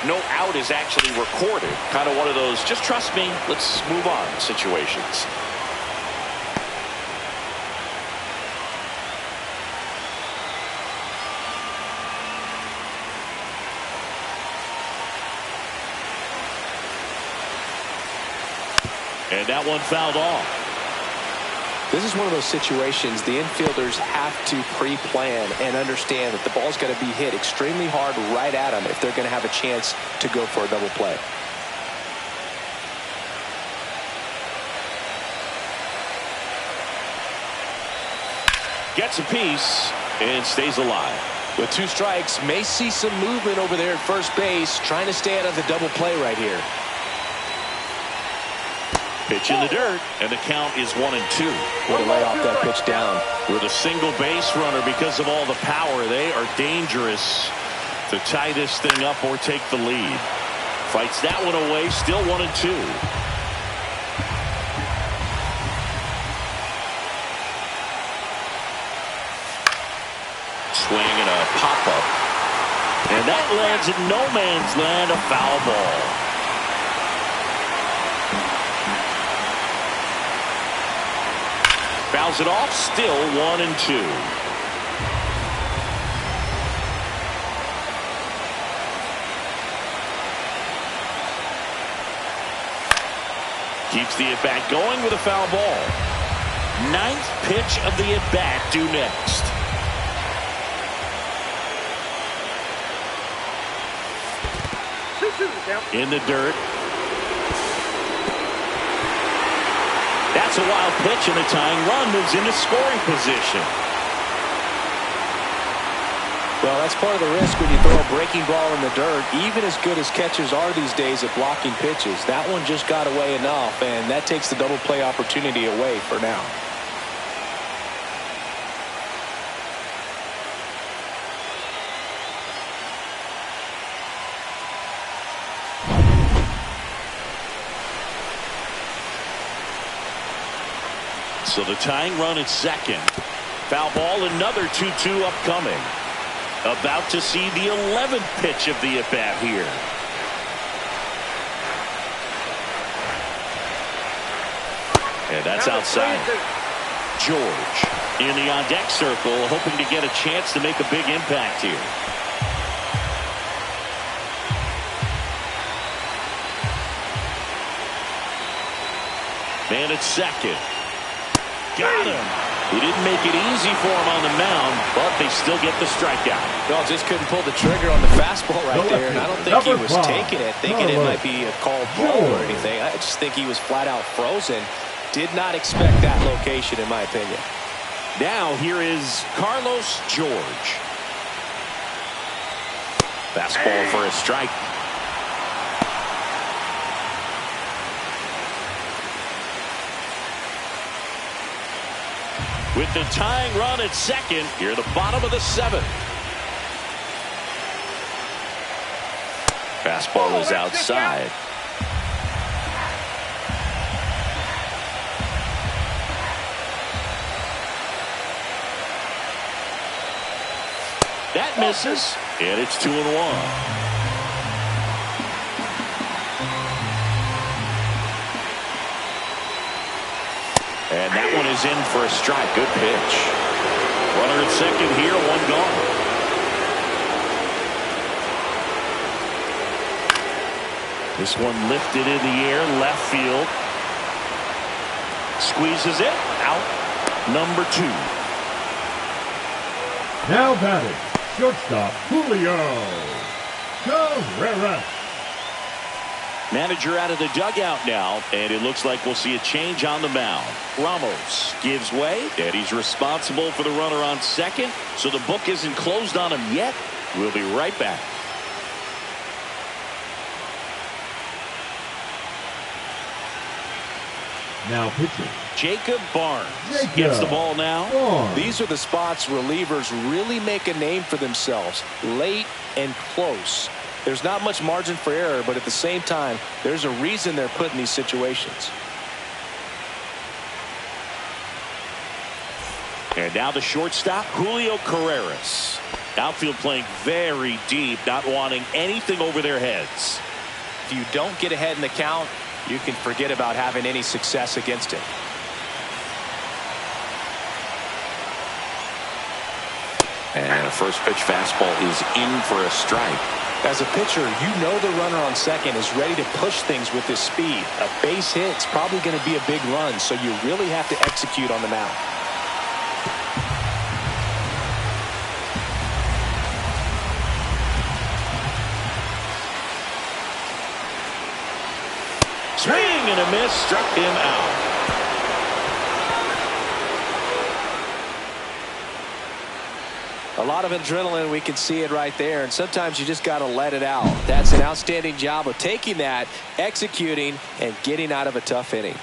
no out is actually recorded. Kind of one of those, just trust me, let's move on situations. And that one fouled off. This is one of those situations the infielders have to pre-plan and understand that the ball's got to be hit extremely hard right at them if they're going to have a chance to go for a double play. Gets a piece and stays alive. With 2 strikes, may see some movement over there at first base, trying to stay out of the double play right here. Pitch in the dirt, and the count is 1-2. Way to lay off that pitch down. With a single base runner, because of all the power, they are dangerous to tie this thing up or take the lead. Fights that one away, still 1-2. Swing and a pop-up. And that lands in no man's land, a foul ball. Fouls it off, still 1-2. Keeps the at-bat going with a foul ball. 9th pitch of the at-bat due next. In the dirt. That's a wild pitch, and the tying run moves into scoring position. Well, that's part of the risk when you throw a breaking ball in the dirt. Even as good as catchers are these days at blocking pitches, that one just got away enough, and that takes the double play opportunity away for now. So the tying run at second. Foul ball, another 2-2 upcoming. About to see the 11th pitch of the at-bat here. And that's outside. George in the on-deck circle, hoping to get a chance to make a big impact here. Man at second. Got him. He didn't make it easy for him on the mound, but they still get the strikeout. Well, just couldn't pull the trigger on the fastball right there, and I don't think he was taking it, thinking it might be a called ball or anything. I just think he was flat out frozen. Did not expect that location, in my opinion. Now here is Carlos George. Fastball for a strike. With the tying run at second, here the bottom of the seventh. Fastball is outside. That misses, and it's 2-1. And that one is in for a strike. Good pitch. Runner at second here, one gone. This one lifted in the air, left field. Squeezes it, out. Number 2. Now batting, shortstop Julio Carreras. Manager out of the dugout now, and it looks like we'll see a change on the mound. Ramos gives way, and he's responsible for the runner on second, so the book isn't closed on him yet. We'll be right back. Now pitching, Jacob Barnes gets the ball now. These are the spots relievers really make a name for themselves, late and close. There's not much margin for error, but at the same time, there's a reason they're put in these situations. And now the shortstop, Julio Carreras. Outfield playing very deep, not wanting anything over their heads. If you don't get ahead in the count, you can forget about having any success against him. And a first pitch fastball is in for a strike. As a pitcher, you know the runner on second is ready to push things with his speed. A base hit's probably going to be a big run, so you really have to execute on the mound. Swing and a miss, struck him out. A lot of adrenaline, we can see it right there, and sometimes you just got to let it out. That's an outstanding job of taking that, executing, and getting out of a tough inning.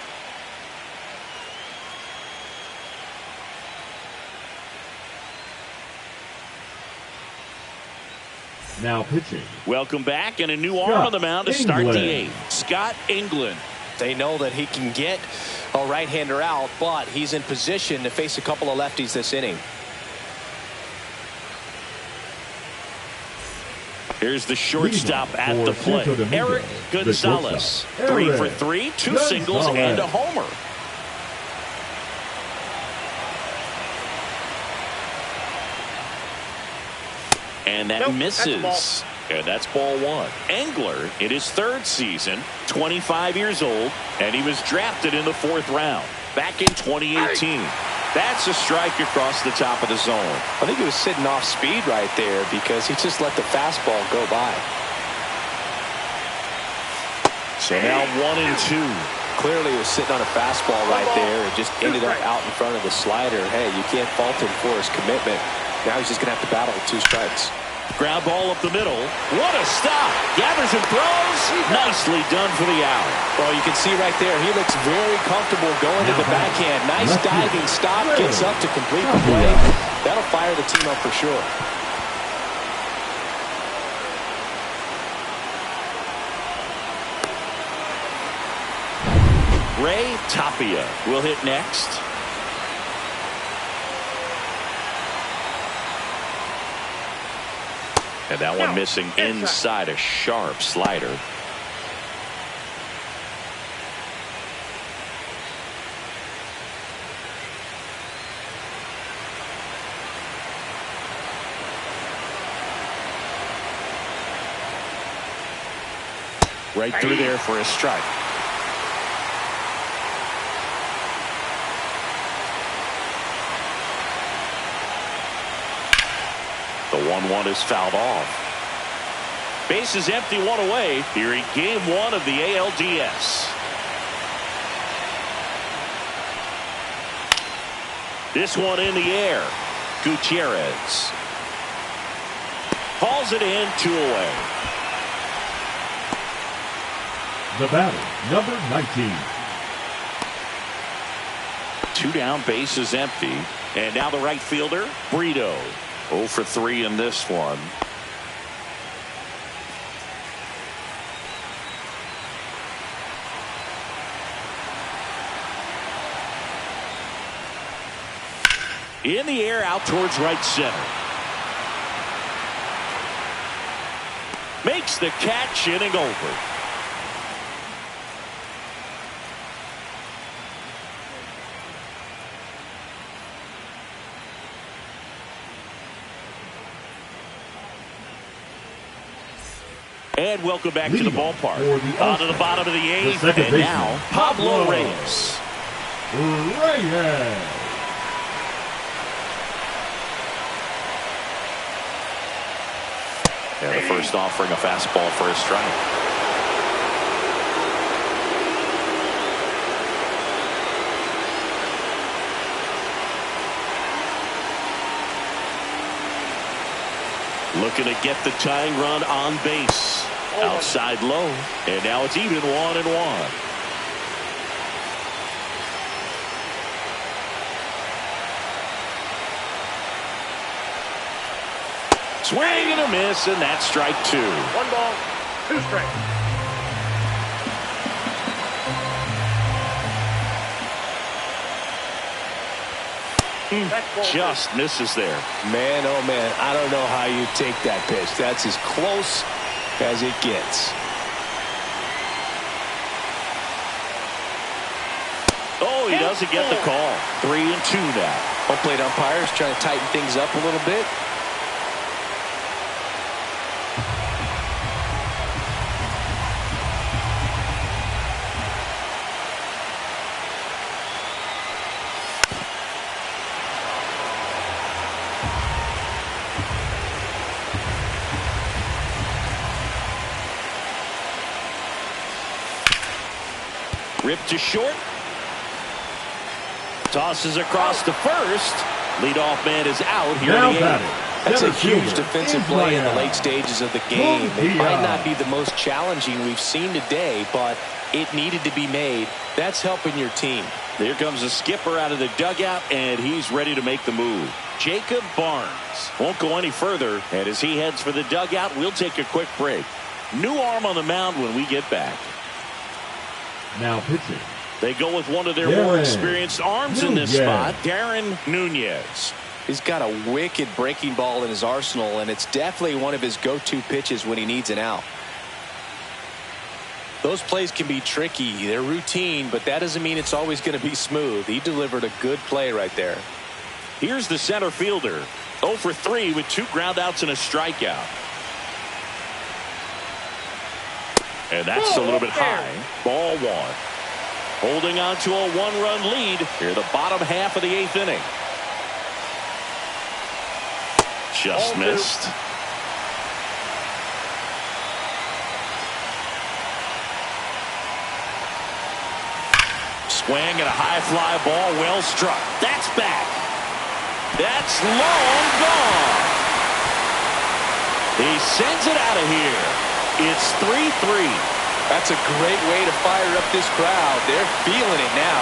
Now pitching. Welcome back, and a new arm on the mound to start the 8th. Scott England. They know that he can get a right-hander out, but he's in position to face a couple of lefties this inning. Here's the shortstop at the plate, Eric Gonzalez. 3 for 3, 2 singles and a homer. And that misses. And that's ball 1. Engler in his 3rd season, 25 years old, and he was drafted in the 4th round back in 2018. That's a strike across the top of the zone. I think he was sitting off speed right there because he just let the fastball go by. So now 1-2. Clearly he was sitting on a fastball right there and just ended up out in front of the slider. Hey, you can't fault him for his commitment. Now he's just going to have to battle with 2 strikes. Ground ball up the middle. What a stop. Gathers and throws. Nicely done for the out. Well, you can see right there, he looks very comfortable going to the backhand. Nice diving stop. Gets up to complete the play. That'll fire the team up for sure. Ray Tapia will hit next. And that one missing inside, a sharp slider. Right through there for a strike. The 1-1 is fouled off. Base is empty, one away here in game one of the ALDS. This one in the air. Gutierrez hauls it in, 2 away. The batter, number 19. 2 down, base is empty. And now the right fielder, Brito. 0 for 3 in this one. In the air, out towards right center. Makes the catch, inning over. And welcome back to the ballpark. On to the bottom of the 8th, and now Pablo Reyes. And the first offering, a fastball for a strike. Looking to get the tying run on base. Outside low. And now it's even 1-1. Swing and a miss, and that's strike 2. 1 ball, 2 strikes. Just misses there. Man, oh man, I don't know how you take that pitch. That's as close as it gets. Oh, he doesn't get the call. 3-2 now. Home plate umpires trying to tighten things up a little bit. Ripped to short. Tosses across to first. Leadoff man is out here in the 8th. That's a huge defensive play in the late stages of the game. It might not be the most challenging we've seen today, but it needed to be made. That's helping your team. Here comes the skipper out of the dugout, and he's ready to make the move. Jacob Barnes won't go any further, and as he heads for the dugout, we'll take a quick break. New arm on the mound when we get back. Now pitching. They go with one of their more experienced arms in this spot, Darren Nunez. He's got a wicked breaking ball in his arsenal, and it's definitely one of his go-to pitches when he needs an out. Those plays can be tricky. They're routine, but that doesn't mean it's always going to be smooth. He delivered a good play right there. Here's the center fielder. 0 for 3 with 2 groundouts and a strikeout. And that's a little bit high. Ball 1. Holding on to a 1-run lead here the bottom half of the 8th inning. Just missed. Swing and a high fly ball, well struck. That's back. That's long gone. He sends it out of here. It's 3-3. That's a great way to fire up this crowd. They're feeling it now.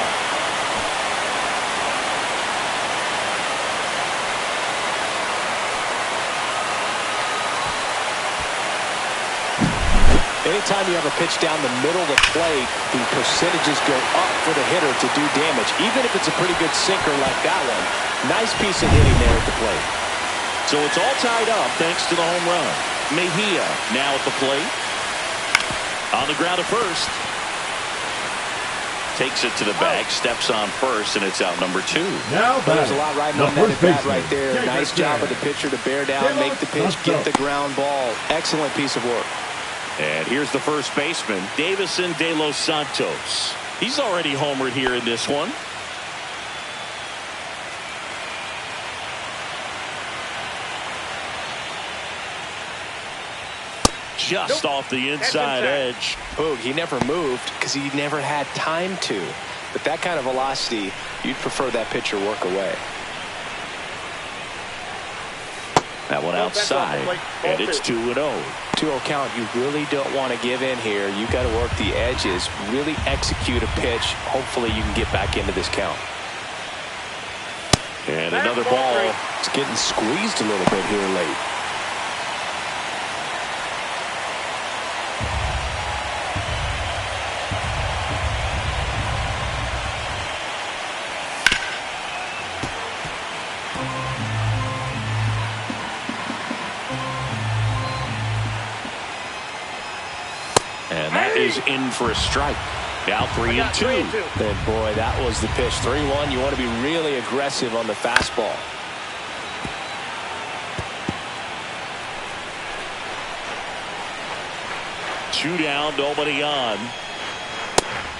Anytime you have a pitch down the middle of the plate, the percentages go up for the hitter to do damage, even if it's a pretty good sinker like that one. Nice piece of hitting there at the plate. So it's all tied up thanks to the home run. Mejia now at the plate. On the ground at first. Takes it to the bag, steps on first, and it's out number 2. Now there's a lot riding on that at bat right there. Nice job of the pitcher to bear down, make the pitch, get the ground ball. Excellent piece of work. And here's the first baseman, Davison de los Santos. He's already homered here in this one. Just off the inside edge. Boog, he never moved because he never had time to. But that kind of velocity, you'd prefer that pitcher work away. That one outside, and it's 2-0. 2-0 count. You really don't want to give in here. You got to work the edges, really execute a pitch. Hopefully you can get back into this count. And another ball. It's getting squeezed a little bit here late. And that is in for a strike. Now 3-2. And boy, that was the pitch. 3-1. You want to be really aggressive on the fastball. Two down, nobody on.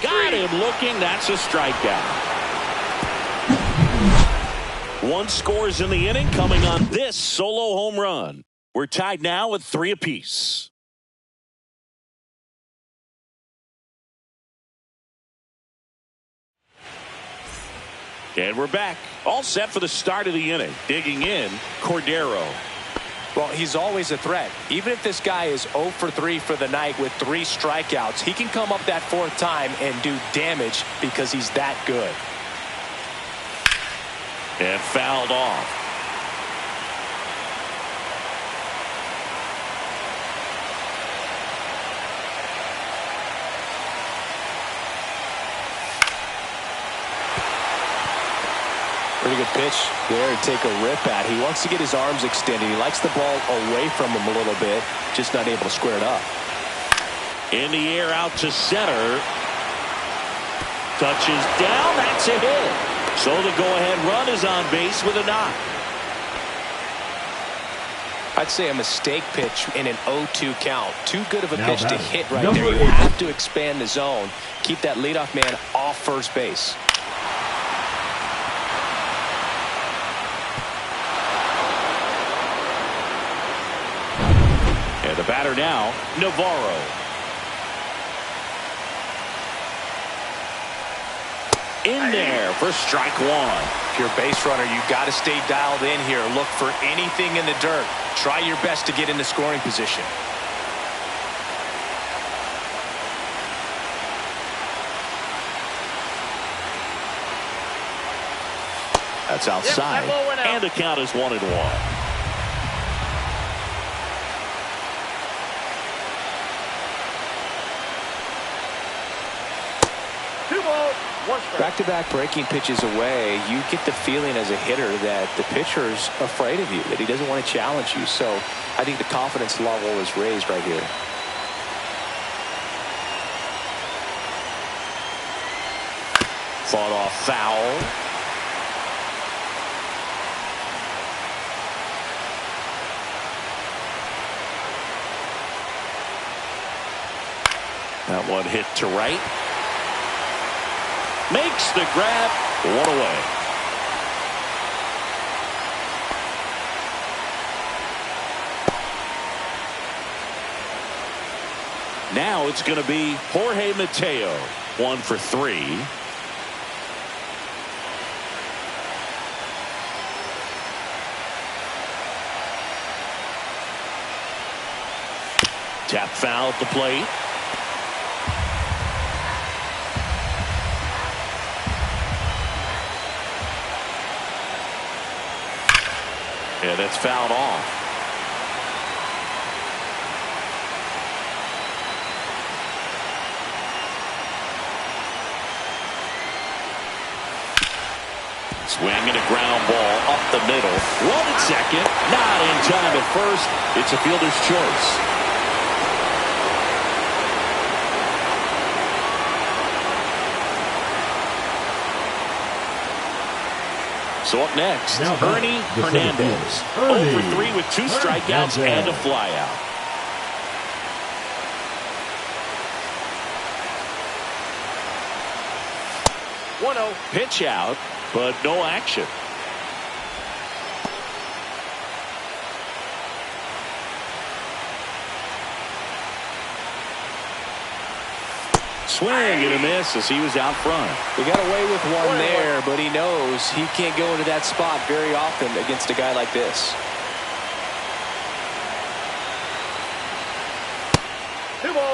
Got him looking. That's a strikeout. One scores in the inning, coming on this solo home run. We're tied now with 3 apiece. And we're back. All set for the start of the inning. Digging in, Cordero. Well, he's always a threat. Even if this guy is 0 for 3 for the night with 3 strikeouts, he can come up that 4th time and do damage because he's that good. And fouled off. Pretty good pitch there to take a rip at. He wants to get his arms extended. He likes the ball away from him a little bit, just not able to square it up. In the air out to center. Touches down. That's a hit. So the go-ahead run is on base with a knock. I'd say a mistake pitch in an 0-2 count. Too good of a Now pitch to hit right number there. You 8. have to expand the zone. Keep that leadoff man off first base. And the batter now, Navarro. In there for strike 1. If you're a base runner, you've got to stay dialed in here. Look for anything in the dirt. Try your best to get in the scoring position. That's outside. And the count is 1-1. Back-to-back breaking pitches away, you get the feeling as a hitter that the pitcher's afraid of you, that he doesn't want to challenge you. So I think the confidence level is raised right here. Fought off foul. That one hit to right. Makes the grab. 1 away. Now it's going to be Jorge Mateo. 1 for 3. Tap foul at the plate. And it's fouled off. Swing and a ground ball up the middle. One at second. Not in time at first. It's a fielder's choice. So up next, Ernie Hernandez. 0 for 3 with 2 strikeouts and a flyout. 1-0. Pitch out, but no action. Swing and a miss as he was out front. He got away with one there, but he knows he can't go into that spot very often against a guy like this.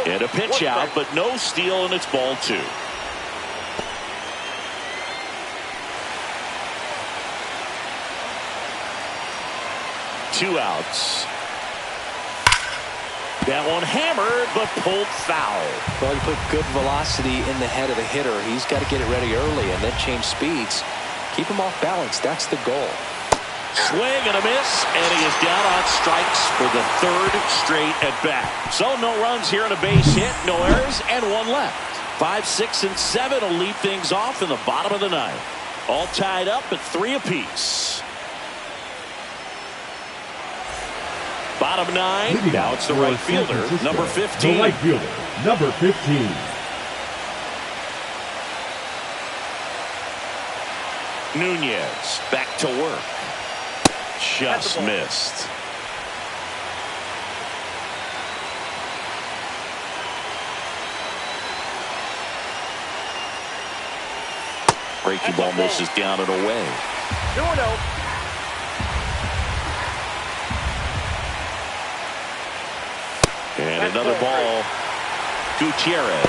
And a pitch out, but no steal, and it's ball 2. Two outs. That one hammered, but pulled foul. Well, you put good velocity in the head of the hitter. He's got to get it ready early and then change speeds. Keep him off balance. That's the goal. Swing and a miss, and he is down on strikes for the 3rd straight at bat. So no runs here on a base hit, no errors, and one left. 5, 6, and 7 will lead things off in the bottom of the 9th. All tied up at 3 apiece. Bottom 9. Now it's the right fielder, number 15. The right fielder, number 15. Nunez back to work. Just missed. Breaking ball misses down and away. 2-0. And another ball. Gutierrez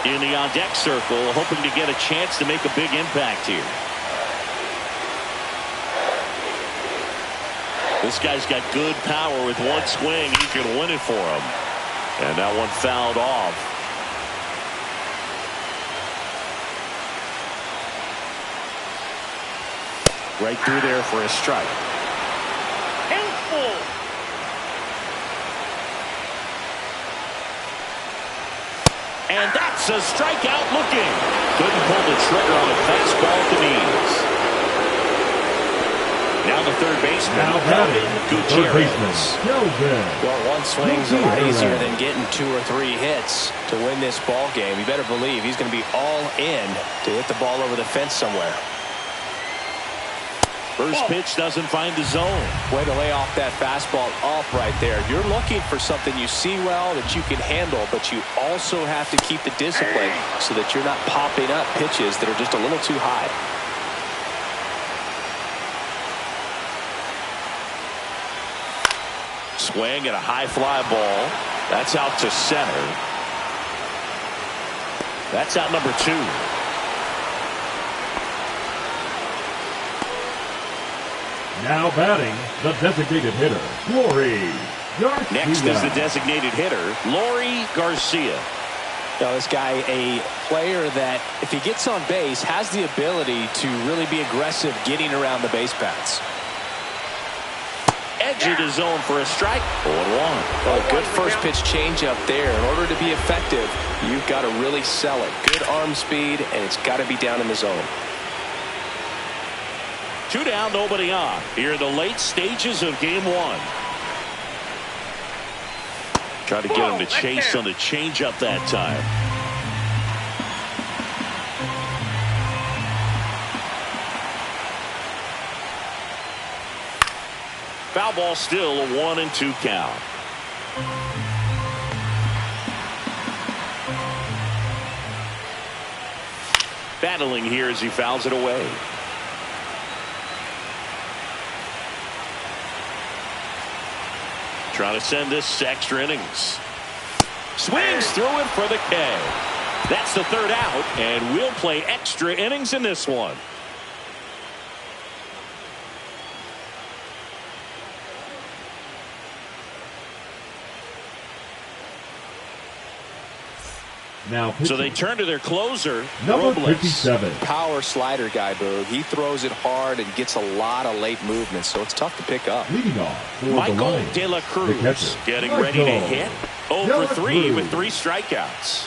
in the on-deck circle, hoping to get a chance to make a big impact here. This guy's got good power. With one swing, he can win it for him. And that one fouled off. Right through there for a strike. Handful. And that's a strikeout looking. Couldn't pull the trigger on a fastball at the knees. Now the third baseman, Gutierrez. Well, one swing's a lot easier than getting 2 or 3 hits to win this ball game. You better believe he's going to be all in to hit the ball over the fence somewhere. First pitch doesn't find the zone. Way to lay off that fastball off right there. You're looking for something you see well that you can handle, but you also have to keep the discipline so that you're not popping up pitches that are just a little too high. Swing and a high fly ball. That's out to center. That's out number 2. Now batting, the designated hitter, Lori Garcia. Next is the designated hitter, Lori Garcia. Now, this guy, a player that, if he gets on base, has the ability to really be aggressive getting around the base paths. Edge of the zone for a strike. 0-1. Well, a good first pitch changeup there. In order to be effective, you've got to really sell it. Good arm speed, and it's got to be down in the zone. 2 down, nobody on. Here in the late stages of game 1. Try to get him to chase on the changeup that time. Foul ball, still a 1-2 count. Battling here as he fouls it away. Trying to send this to extra innings. Swings through it for the K. That's the 3rd out, and we'll play extra innings in this one. Now so they turn to their closer, number Robles. 57. Power slider guy, Boog. He throws it hard and gets a lot of late movement, so it's tough to pick up. Leading off for Michael the De La Cruz getting ready to hit. 0 for 3 with 3 strikeouts.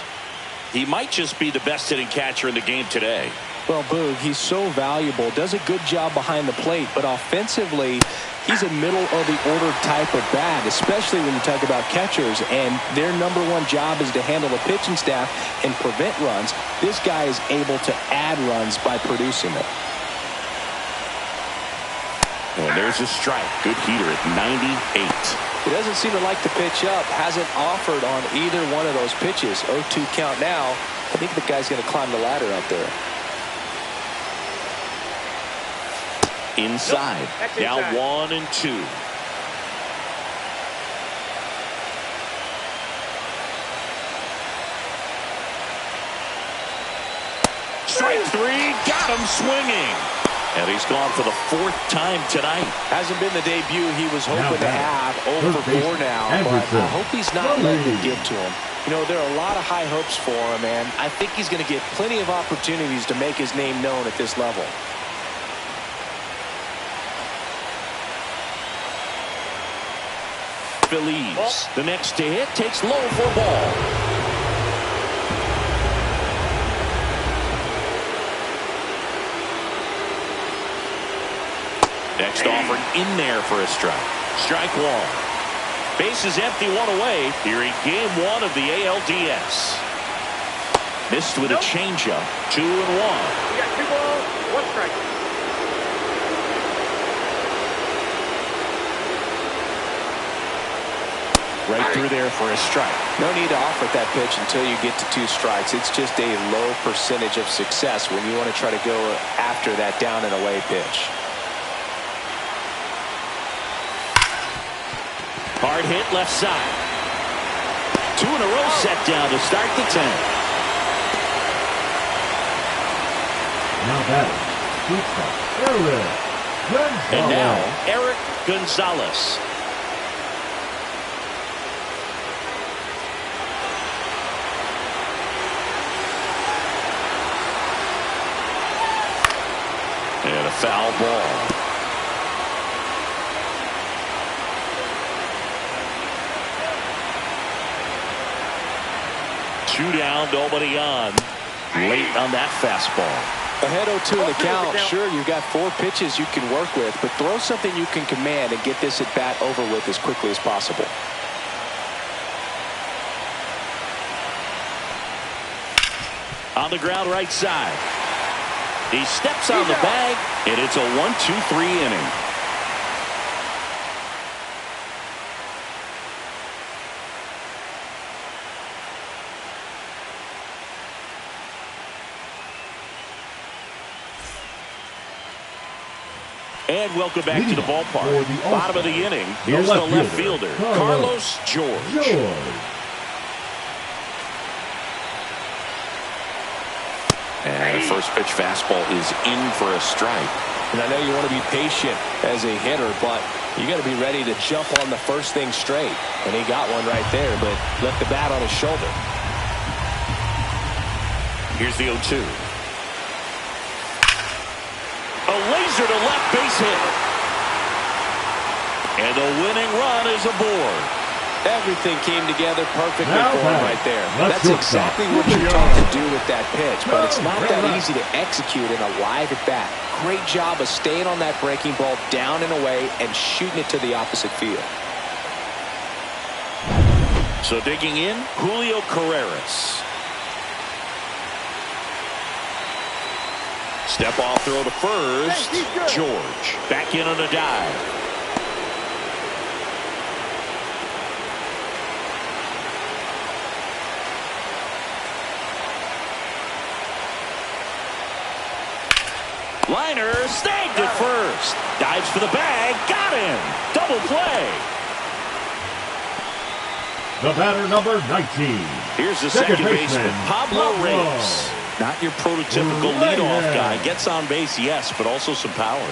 He might just be the best hitting catcher in the game today. Well, Boog, he's so valuable, does a good job behind the plate, but offensively, he's a middle-of-the-order type of bat, especially when you talk about catchers, and their #1 job is to handle the pitching staff and prevent runs. This guy is able to add runs by producing them. And there's a strike. Good heater at 98. He doesn't seem to like to pitch up. Hasn't offered on either one of those pitches. 0-2 count now. I think the guy's going to climb the ladder out there. Inside. Now 1-2. Strike 3. Got him swinging. And he's gone for the 4th time tonight. Hasn't been the debut he was hoping to have. 0-4 now, but I hope he's not letting it get to him. You know, there are a lot of high hopes for him, and I think he's going to get plenty of opportunities to make his name known at this level. Believes the next to hit, takes low for a ball. Next offering in there for a strike. Strike 1. Base is empty, 1 away here in game 1 of the ALDS. Missed with a changeup. 2-1. We got 2 balls, 1 strike. Right through there for a strike. No need to offer that pitch until you get to 2 strikes. It's just a low percentage of success when you want to try to go after that down and away pitch. Hard hit left side. 2 in a row set down to start the 10th. Now batting, Eric Gonzalez. And now Eric Gonzalez. And a foul ball. Two down, nobody on. Late on that fastball. Ahead 0-2 in the count. Sure, you've got 4 pitches you can work with, but throw something you can command and get this at bat over with as quickly as possible. On the ground right side. He steps on the bag, and it's a 1-2-3 inning. And welcome back to the ballpark. Bottom of the inning. Here's the left fielder, Carlos George. And the first pitch fastball is in for a strike. And I know you want to be patient as a hitter, but you got to be ready to jump on the first thing straight. And he got one right there, but left the bat on his shoulder. Here's the 0-2. A laser to left base hit. And the winning run is aboard. Everything came together perfectly for him right there. That's exactly what you're taught to do with that pitch, but it's not that easy to execute in a live at bat. Great job of staying on that breaking ball down and away and shooting it to the opposite field. So digging in, Julio Carreras. Step off throw to first. George back in on a dive. Liner snagged at first. Dives for the bag. Got him. Double play. The batter number 19. Here's the second baseman, Pablo Reyes. Not your prototypical leadoff guy. Gets on base, yes, but also some power.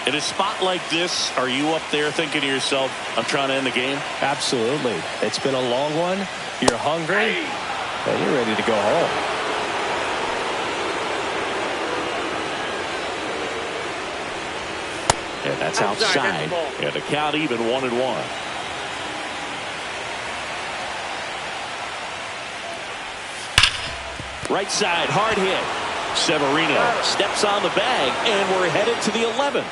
In a spot like this, are you up there thinking to yourself, I'm trying to end the game? Absolutely. It's been a long one. You're hungry, and you're ready to go home. And that's outside. And the count even 1-1. Right side, hard hit. Severino steps on the bag, and we're headed to the 11th.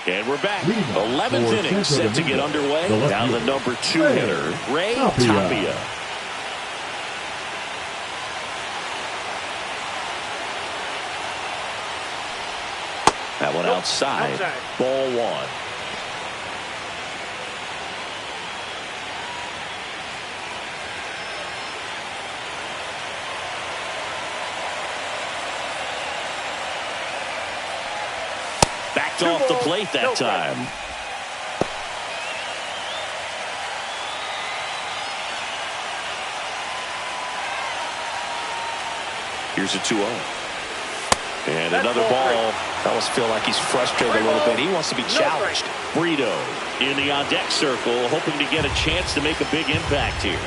And we're back. 11th inning set to get underway. Down the number 2 hitter, Ray Tapia. That one outside. Ball 1. Backed off the plate that time. Here's a 2-0. And another ball. I almost feel like he's frustrated a little bit. He wants to be challenged. Brito in the on-deck circle, hoping to get a chance to make a big impact here.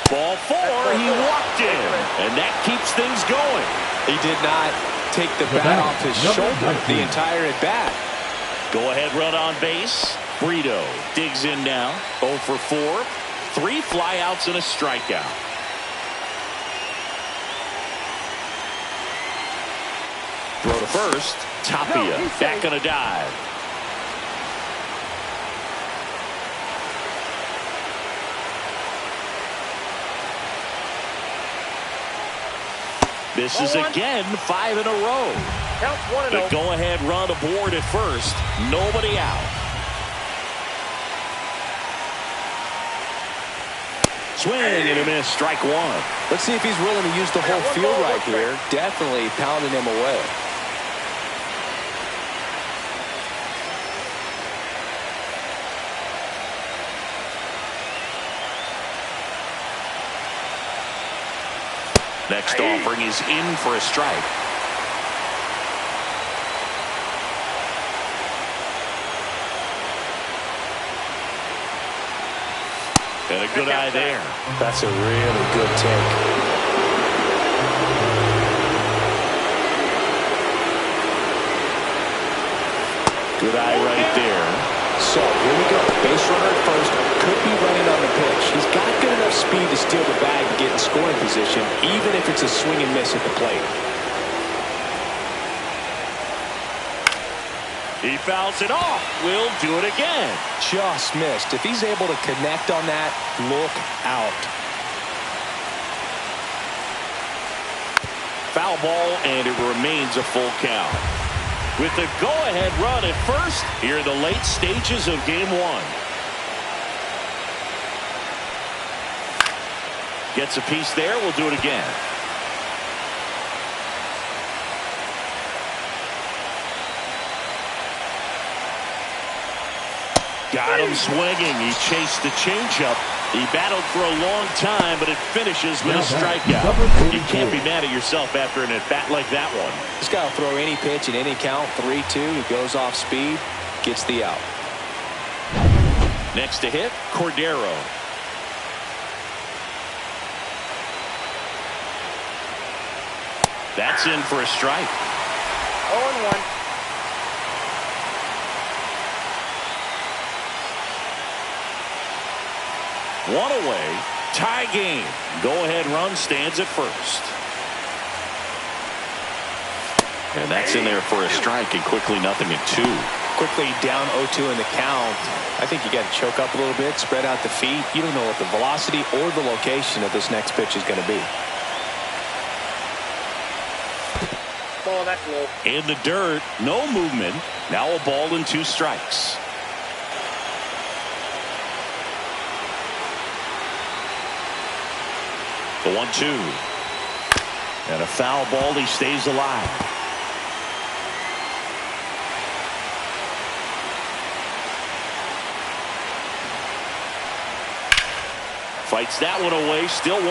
Ball 4, he walked in, and that keeps things going. He did not take the bat off his shoulder the entire at-bat. Go-ahead run on base. Brito digs in now. 0 for 4. 3 flyouts and a strikeout. Throw to first. Tapia back on a dive. Misses again, 5 in a row. The go-ahead run aboard at first. Nobody out. Swing and a miss, strike 1. Let's see if he's willing to use the whole field right here. Definitely pounding him away. Next offering is in for a strike. And a good eye there. That's a really good take. Good eye right there. So here we go. Base runner at first. Could be running on the pitch. He's got good enough speed to steal the bag and get in scoring position, even if it's a swing and miss at the plate. He fouls it off. Will do it again. Just missed. If he's able to connect on that, look out. Foul ball, and it remains a full count. With the go-ahead run at first, here in the late stages of Game 1. Gets a piece there. We'll do it again. Got him swinging. He chased the changeup. He battled for a long time, but it finishes with a strikeout. You can't be mad at yourself after an at-bat like that one. He's got to throw any pitch in any count. 3-2. He goes off speed, gets the out. Next to hit, Cordero. That's in for a strike. 0-1. One away. Tie game. Go-ahead run stands at first. And that's in there for a strike, and quickly 0-2. Quickly down 0-2 in the count. I think you got to choke up a little bit, spread out the feet. You don't know what the velocity or the location of this next pitch is going to be. Ball, that's low. In the dirt, no movement. Now a ball and 2 strikes. The 1-2. And a foul ball. He stays alive. Fights that one away. Still 1-2.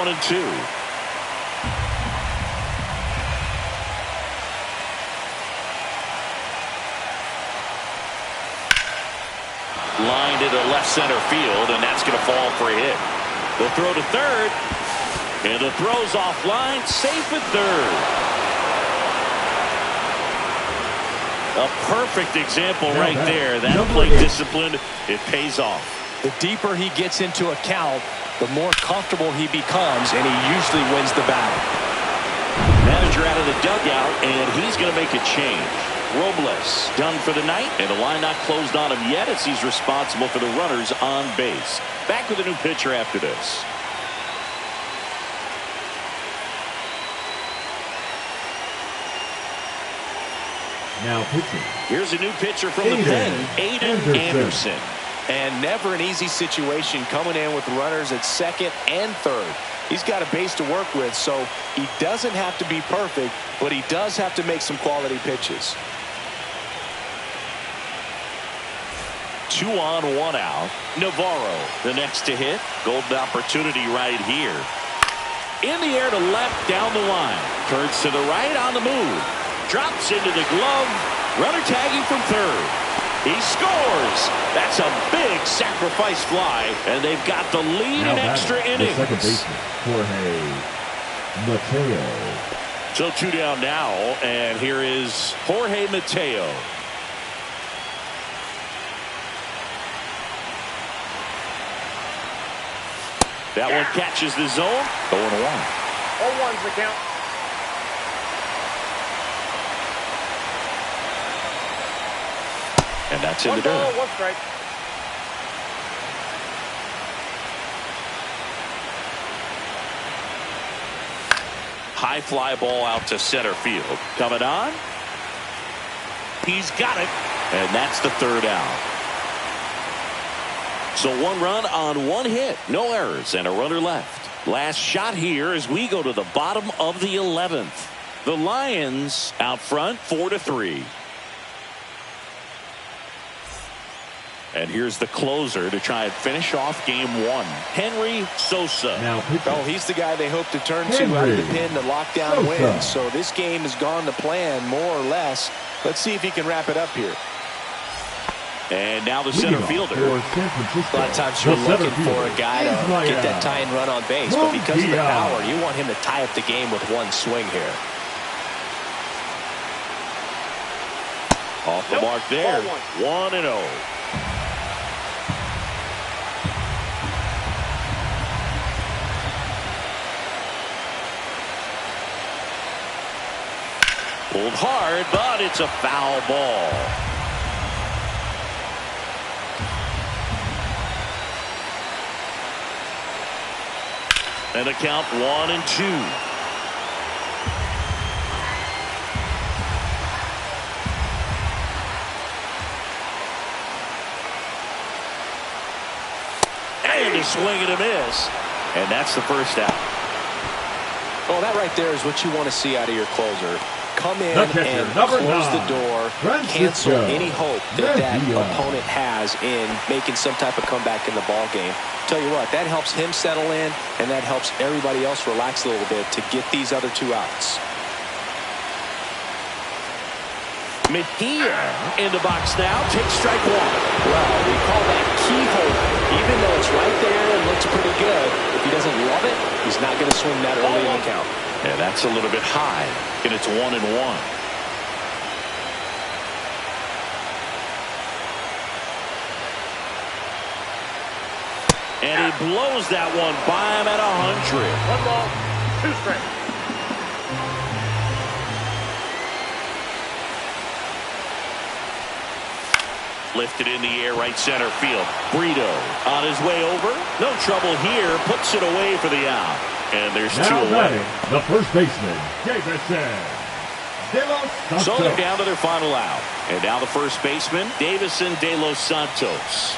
Lined into left center field, and that's going to fall for a hit. They'll throw to third. And the throw's offline, safe at third. A perfect example right there. That play discipline, it pays off. The deeper he gets into a count, the more comfortable he becomes, and he usually wins the battle. Manager out of the dugout, and he's going to make a change. Robles done for the night, and the line not closed on him yet as he's responsible for the runners on base. Back with a new pitcher after this. Now pitching. Here's a new pitcher from the pen, Aiden Anderson. And never an easy situation coming in with runners at second and third. He's got a base to work with, so he doesn't have to be perfect, but he does have to make some quality pitches. 2 on, 1 out. Navarro, the next to hit. Golden opportunity right here. In the air to left, down the line. Turns to the right on the move. Drops into the glove. Runner tagging from third. He scores. That's a big sacrifice fly, and they've got the lead in extra innings. The second baseman, Jorge Mateo. So 2 down now, and here is Jorge Mateo. That one catches the zone. 0-1. 0-1's the count. And that's in the One ball, dirt. 1 strike. High fly ball out to center field. Coming on. He's got it. And that's the 3rd out. So 1 run on 1 hit. No errors and a runner left. Last shot here as we go to the bottom of the 11th. The Lions out front 4-3. And here's the closer to try and finish off game 1. Henry Sosa. Oh, he's the guy they hope to turn to out of the pen to lock down wins. So this game has gone to plan more or less. Let's see if he can wrap it up here. And now the center fielder. A lot of times you're looking for a guy to get that tying run on base, but because of the power, you want him to tie up the game with 1 swing here. Off the mark there. 1-0. Pulled hard, but it's a foul ball. And the count 1-2. And a swing and a miss. And that's the 1st out. Well, that right there is what you want to see out of your closer. Come in and close the door, cancel any hope that opponent has in making some type of comeback in the ball game. Tell you what, that helps him settle in, and that helps everybody else relax a little bit to get these other 2 outs. Mejia in the box now. Takes strike 1. Well, we call that keyhole. Even though it's right there and looks pretty good, if he doesn't love it, he's not going to swing that early in the count. Yeah, that's a little bit high, and it's 1-1. And he blows that one by him at 100. 1 ball, 2 strikes. Lifted in the air, right center field. Brito on his way over. No trouble here. Puts it away for the out. And there's 2 away. The first baseman, Davison De Los Santos. So they're down to their final out. And now the first baseman, Davison De Los Santos.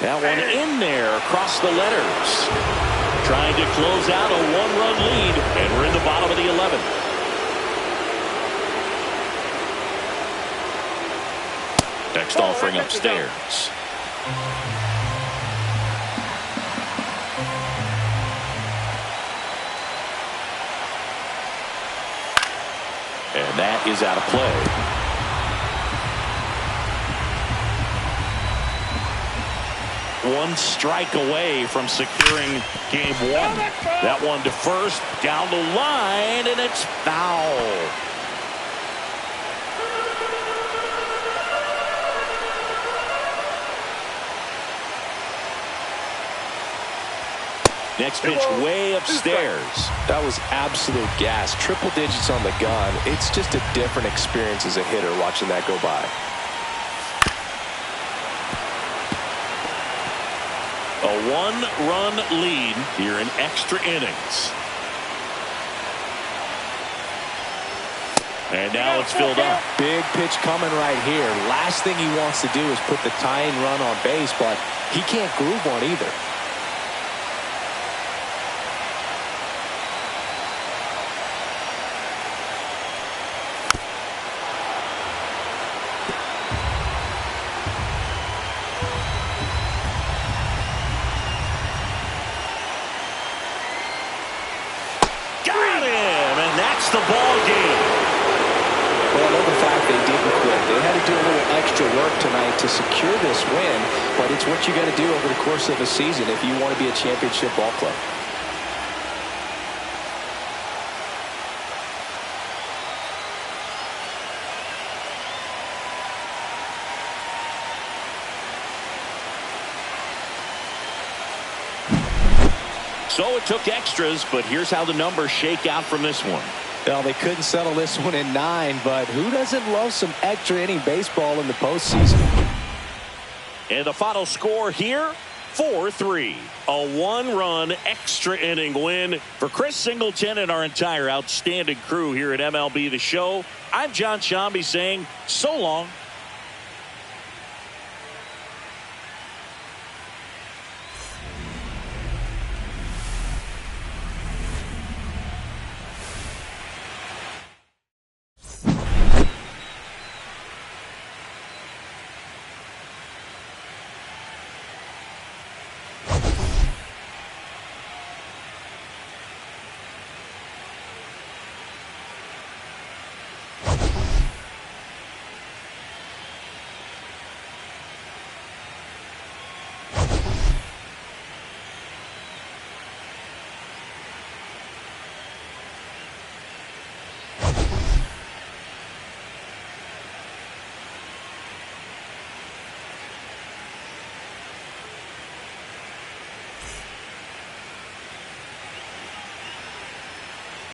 That one in there across the letters. Trying to close out a 1-run lead. And we're in the bottom of the 11th. Next offering upstairs. And that is out of play. one strike away from securing game one. That one to first, down the line, and it's foul. Next pitch way upstairs. That was absolute gas. Triple digits on the gun. It's just a different experience as a hitter watching that go by. A one-run lead here in extra innings. And now it's filled up. Big pitch coming right here. Last thing he wants to do is put the tying run on base, but he can't groove one either. The ball game. Well, I love the fact they didn't quit. They had to do a little extra work tonight to secure this win, but it's what you got to do over the course of a season if you want to be a championship ball club. So it took extras, but here's how the numbers shake out from this one. Well, they couldn't settle this one in 9, but who doesn't love some extra inning baseball in the postseason? And the final score here, 4-3. A one-run extra inning win for Chris Singleton and our entire outstanding crew here at MLB The Show. I'm John Shambi saying so long